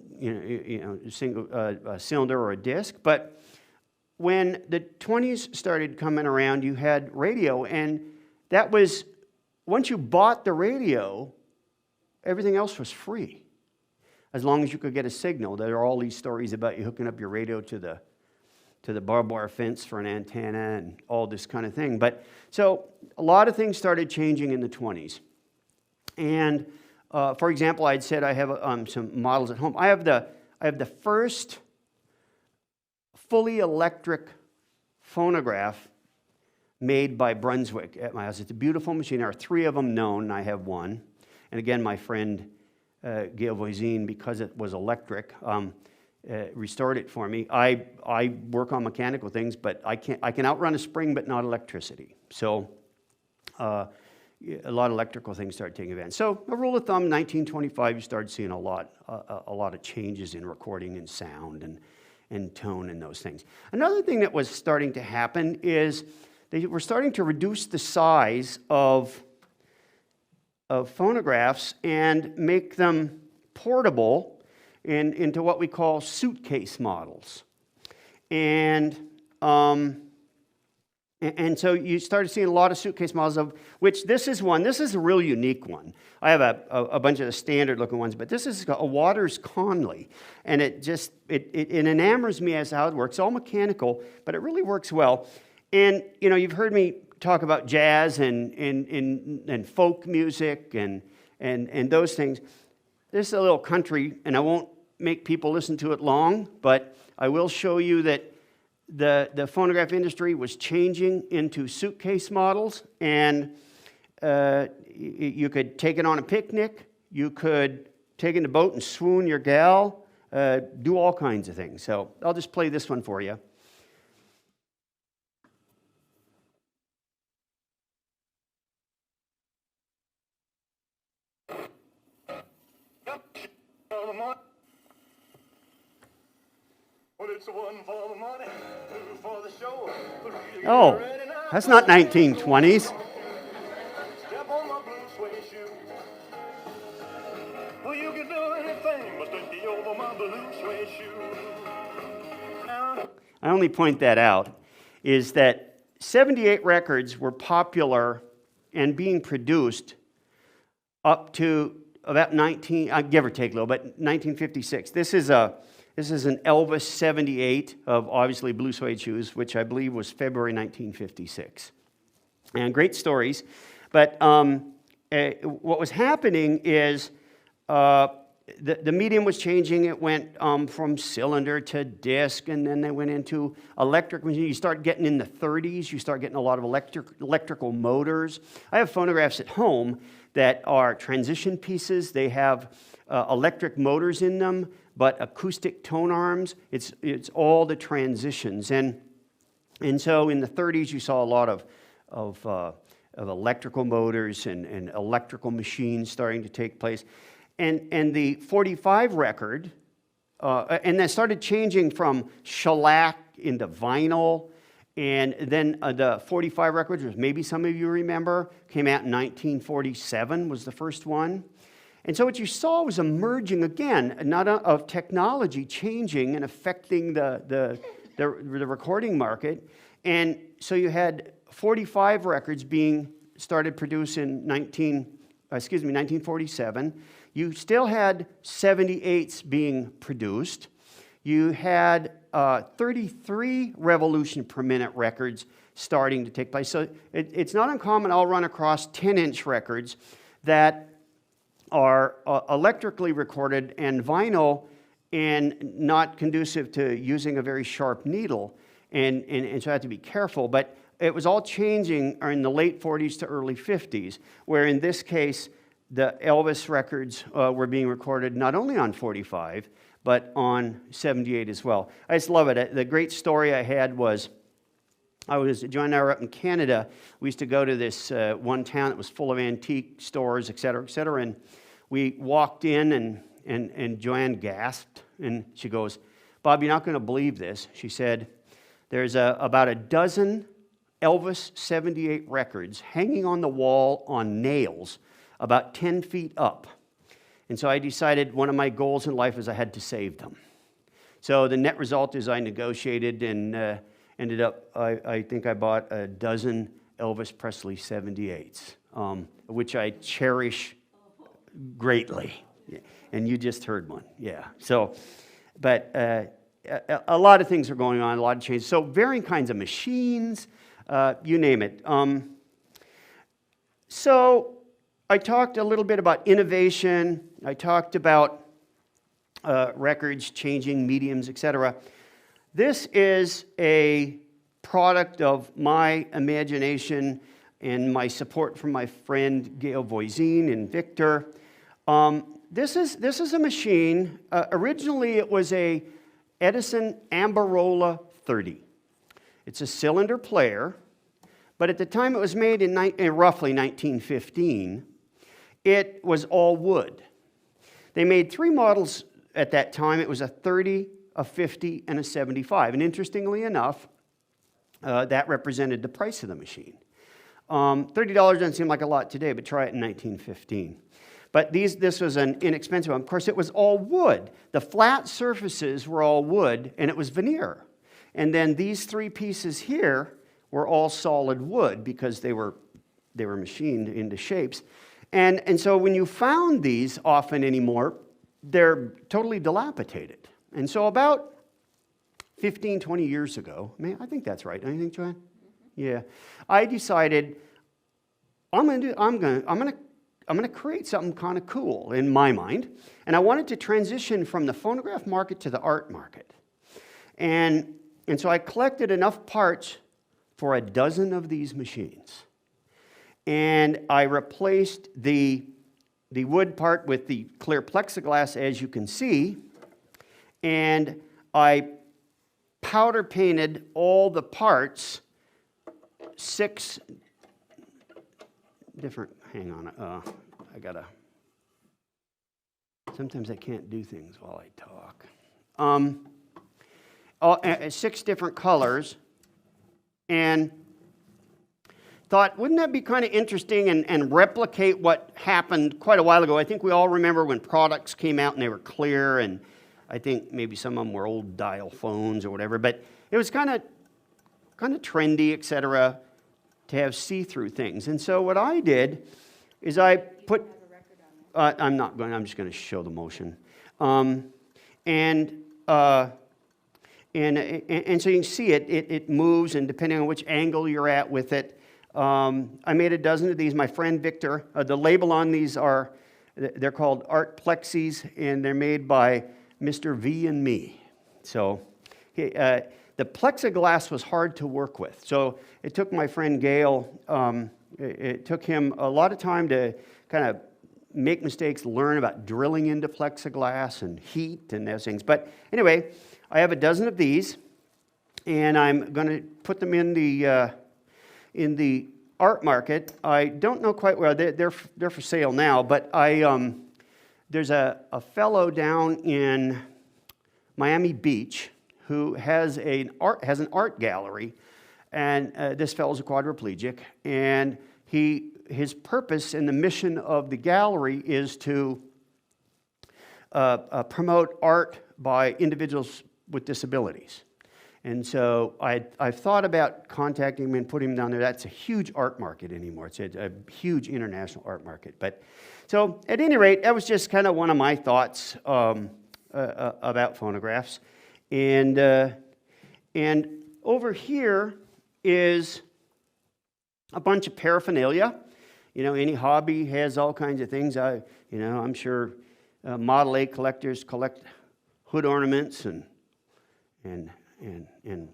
cylinder or a disc. But when the 20s started coming around, you had radio, and that was, once you bought the radio, everything else was free, as long as you could get a signal. There are all these stories about you hooking up your radio to the barbed wire fence for an antenna and all this kind of thing. But so a lot of things started changing in the 20s. And for example, I'd said I have some models at home. I have the first fully electric phonograph made by Brunswick at my house. It's a beautiful machine. There are 3 of them known, and I have one. And again, my friend Gail Voisin, because it was electric, restored it for me. I work on mechanical things, but I can outrun a spring, but not electricity. So a lot of electrical things started taking advantage. So a rule of thumb, 1925, you started seeing a lot of changes in recording and sound and tone and those things. Another thing that was starting to happen is they were starting to reduce the size of phonographs and make them portable into what we call suitcase models. And And so you started seeing a lot of suitcase models, of which this is one. This is a real unique one. I have a bunch of the standard looking ones, but this is a Waters Conley. And it enamors me as to how it works. It's all mechanical, but it really works well. And, you know, you've heard me talk about jazz and folk music and those things. This is a little country, and I won't make people listen to it long, but I will show you that the phonograph industry was changing into suitcase models, and you could take it on a picnic, you could take it in a boat and swoon your gal, do all kinds of things. So I'll just play this one for you. Oh, that's not 1920s. I only point that out is that 78 records were popular and being produced up to about give or take a little, but 1956. This is an Elvis 78 of obviously blue suede shoes, which I believe was February 1956. And great stories. But what was happening is the medium was changing. It went from cylinder to disc, and then they went into electric machines. You start getting in the 30s, you start getting a lot of electrical motors. I have phonographs at home that are transition pieces. They have electric motors in them, but acoustic tone arms. It's all the transitions. And so in the 30s, you saw a lot of electrical motors and electrical machines starting to take place. And the 45 record, and that started changing from shellac into vinyl. And then the 45 records, which maybe some of you remember, came out in 1947, was the first one. And so what you saw was a merging, again, not of technology changing and affecting the recording market. And so you had 45 records being started produced in 1947. You still had 78s being produced. You had 33 revolution per minute records starting to take place. So it's not uncommon. I'll run across 10-inch records that are electrically recorded and vinyl and not conducive to using a very sharp needle. And so I have to be careful. But it was all changing in the late 40s to early 50s, where in this case, the Elvis records were being recorded not only on 45, but on 78 as well. I just love it. The great story I had was, Joan and I were up in Canada. We used to go to this one town that was full of antique stores, et cetera, and we walked in and Joanne gasped, and she goes, "Bob, you're not going to believe this." She said, "There's about a dozen Elvis 78 records hanging on the wall on nails about 10 feet up." And so I decided one of my goals in life is I had to save them. So the net result is I negotiated and ended up, I think I bought a dozen Elvis Presley 78s, which I cherish greatly. And you just heard one, yeah. So, but a lot of things are going on, a lot of changes. So varying kinds of machines, you name it. So I talked a little bit about innovation. I talked about records changing, mediums, etc. This is a product of my imagination and my support from my friend Gail Voisin and Victor. This is a machine. Originally, it was a Edison Ambarola 30. It's a cylinder player, but at the time it was made in roughly 1915, it was all wood. They made 3 models at that time. It was a 30, a 50, and a 75. And interestingly enough, that represented the price of the machine. $30 doesn't seem like a lot today, but try it in 1915. But this was an inexpensive one. Of course, it was all wood. The flat surfaces were all wood, and it was veneer. And then these 3 pieces here were all solid wood because they were machined into shapes. And so when you found these often anymore, they're totally dilapidated. And so about 15, 20 years ago, I think that's right. Don't you think, Joanne? Yeah. I decided I'm gonna create something kind of cool in my mind. And I wanted to transition from the phonograph market to the art market. And so I collected enough parts for a dozen of these machines. And I replaced the wood part with the clear plexiglass, as you can see. And I powder painted all the parts, 6 different, hang on, sometimes I can't do things while I talk. 6 different colors, and thought, wouldn't that be kind of interesting and replicate what happened quite a while ago? I think we all remember when products came out and they were clear, and I think maybe some of them were old dial phones or whatever, but it was kind of trendy, etc., to have see-through things. And so what I did is I put, I'm just going to show the motion. And so you can see it moves, and depending on which angle you're at with it, I made a dozen of these. My friend Victor, the label on these they're called Art Plexis, and they're made by Mr. V and me. So the plexiglass was hard to work with. So it took my friend Gail, it took him a lot of time to kind of make mistakes, learn about drilling into plexiglass and heat and those things. But anyway, I have a dozen of these, and I'm going to put them in the art market. I don't know quite where they're for sale now, but there's a fellow down in Miami Beach who has an art gallery, and this fellow's a quadriplegic, and his purpose and the mission of the gallery is to promote art by individuals with disabilities. And so I've thought about contacting him and putting him down there. That's a huge art market anymore. It's a huge international art market. But so at any rate, that was just kind of one of my thoughts about phonographs. And over here is a bunch of paraphernalia. You know, any hobby has all kinds of things. I'm sure Model A collectors collect hood ornaments and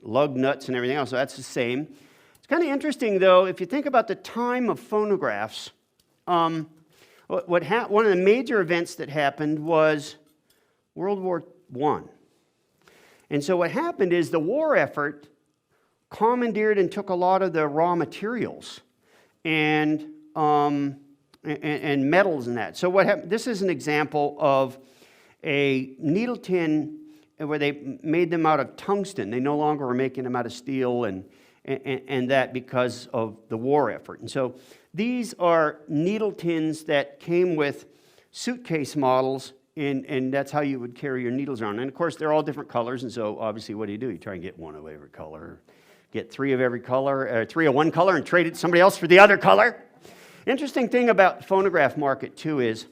lug nuts and everything else. So that's the same. It's kind of interesting, though, if you think about the time of phonographs. One of the major events that happened was World War I. And so what happened is the war effort commandeered and took a lot of the raw materials and metals and that. So what happened? This is an example of a needle tin where they made them out of tungsten. They no longer were making them out of steel and that because of the war effort. And so these are needle tins that came with suitcase models, and that's how you would carry your needles around. And of course, they're all different colors, and so obviously what do? You try and get one of every color, get 3 of every color, or 3 of one color and trade it to somebody else for the other color. Interesting thing about the phonograph market, too, is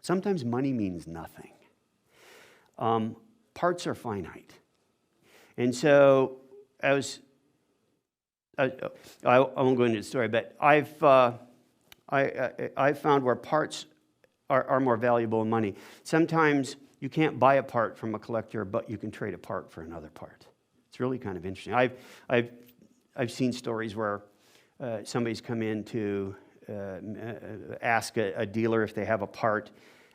sometimes money means nothing. Parts are finite. And so I won't go into the story, but I've found where parts are more valuable than money. Sometimes you can't buy a part from a collector, but you can trade a part for another part. It's really kind of interesting. I've seen stories where somebody's come in to ask a dealer if they have a part,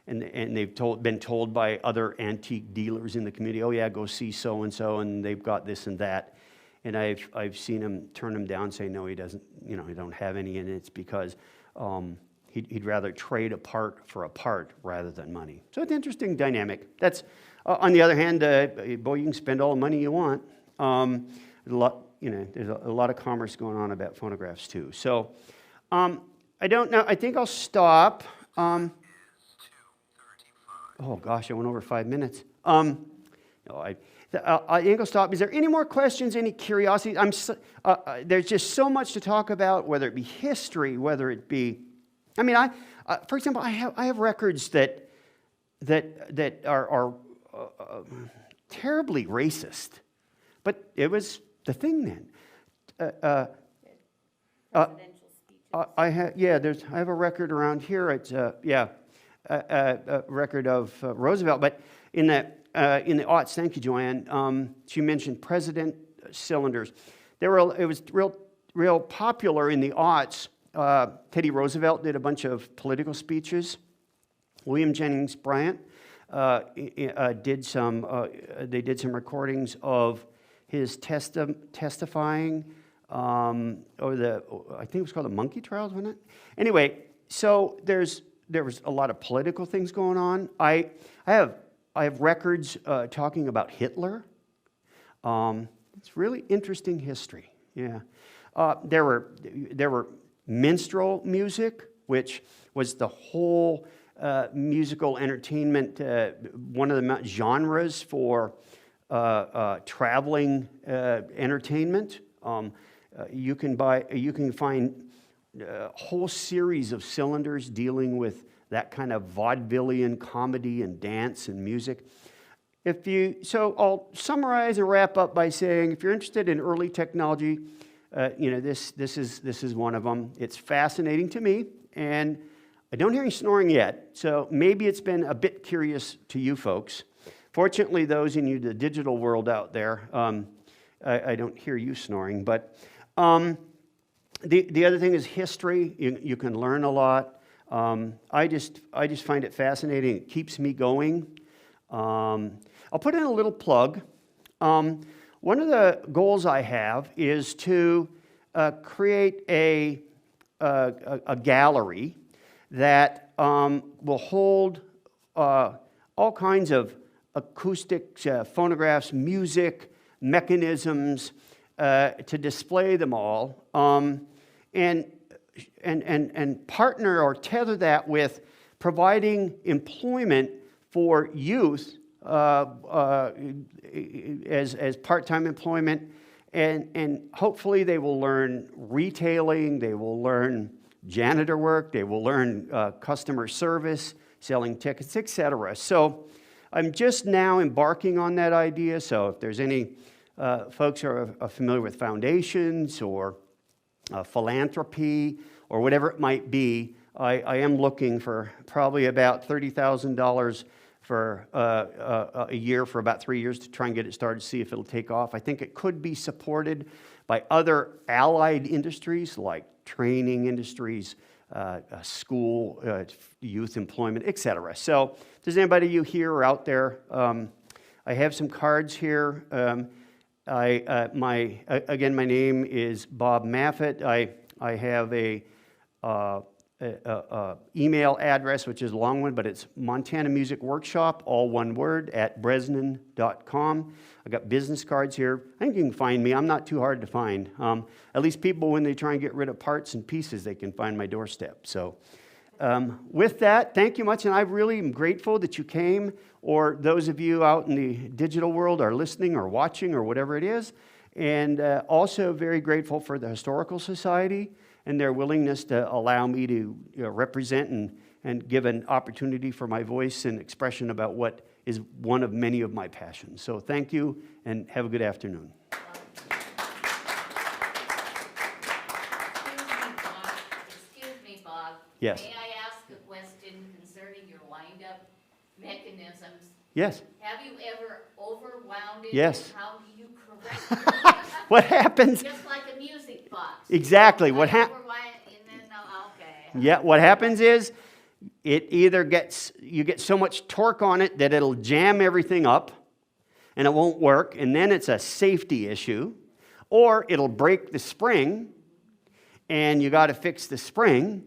and they've been told by other antique dealers in the community, oh yeah, go see so and so, and they've got this and that. And I've seen him turn them down, say no, he doesn't. He don't have any, and it's because he'd rather trade a part for a part rather than money. So it's an interesting dynamic. That's on the other hand, boy, you can spend all the money you want. There's a lot of commerce going on about phonographs too. So I don't know. I think I'll stop. Oh gosh, I went over 5 minutes. No, Ingle, stop. Is there any more questions, any curiosity? There's just so much to talk about, whether it be history, whether it be, I mean, for example, I have records that are terribly racist, but it was the thing then. Presidential speeches. I have a record around here. It's a record of Roosevelt, but in the aughts. Thank you, Joanne. She mentioned president cylinders. It was real popular in the aughts. Teddy Roosevelt did a bunch of political speeches. William Jennings Bryan did some recordings of his testifying over I think it was called the monkey trials, wasn't it? Anyway, so there was a lot of political things going on. I have records talking about Hitler. It's really interesting history. Yeah, there were minstrel music, which was the whole musical entertainment, one of the genres for traveling entertainment. You can find a whole series of cylinders dealing with that kind of vaudevillian comedy and dance and music. So I'll summarize and wrap up by saying, if you're interested in early technology, this is one of them. It's fascinating to me, and I don't hear any snoring yet, so maybe it's been a bit curious to you folks. Fortunately, those in the digital world out there, I don't hear you snoring, but the other thing is history. You can learn a lot. I just find it fascinating. It keeps me going. I'll put in a little plug. One of the goals I have is to create a gallery that will hold all kinds of acoustic phonographs, music, mechanisms, to display them all, and partner or tether that with providing employment for youth as part-time employment, and hopefully they will learn retailing, they will learn janitor work, they will learn customer service, selling tickets, etc. So I'm just now embarking on that idea, so if there's any folks who are familiar with foundations or philanthropy or whatever it might be, I am looking for probably about $30,000 for a year for about 3 years to try and get it started, see if it'll take off. I think it could be supported by other allied industries like training industries, school, youth employment, etc. So if there's anybody you hear or out there, I have some cards here. My name is Bob Maffit. I have a email address, which is a long one, but it's Montana Music Workshop, all one word, @bresnan.com. I got business cards here. I think you can find me. I'm not too hard to find. At least people, when they try and get rid of parts and pieces, they can find my doorstep. So with that, thank you much, and I really am grateful that you came, or those of you out in the digital world are listening or watching or whatever it is, and also very grateful for the Historical Society and their willingness to allow me to represent and give an opportunity for my voice and expression about what is one of many of my passions. So thank you, and have a good afternoon. Excuse me, Bob. Yes. May I ask a question concerning your wind-up mechanisms? Yes. Have you ever overwound it? Yes. And how do you correct it? What happens? Just like a music box. Exactly. Like What happens? Okay. Yeah. What happens is, it either you get so much torque on it that it'll jam everything up, and it won't work, and then it's a safety issue, or it'll break the spring, and you got to fix the spring,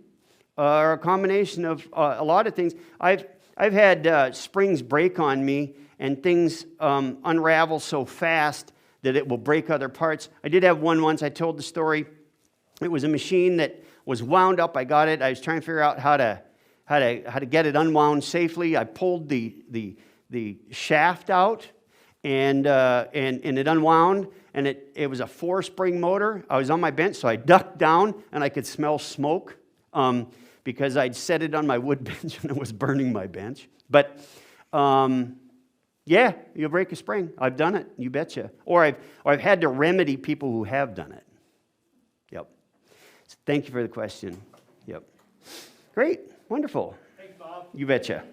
or a combination of a lot of things. I've had springs break on me, and things unravel so fast that it will break other parts. I did have one once. I told the story. It was a machine that was wound up. I got it. I was trying to figure out how to get it unwound safely. I pulled the shaft out, and it unwound, and it was a 4-spring motor. I was on my bench, so I ducked down, and I could smell smoke because I'd set it on my wood bench and it was burning my bench. But yeah, you'll break a spring. I've done it, you betcha. Or I've had to remedy people who have done it. Yep. So thank you for the question. Yep. Great, wonderful. Thanks, Bob. You betcha.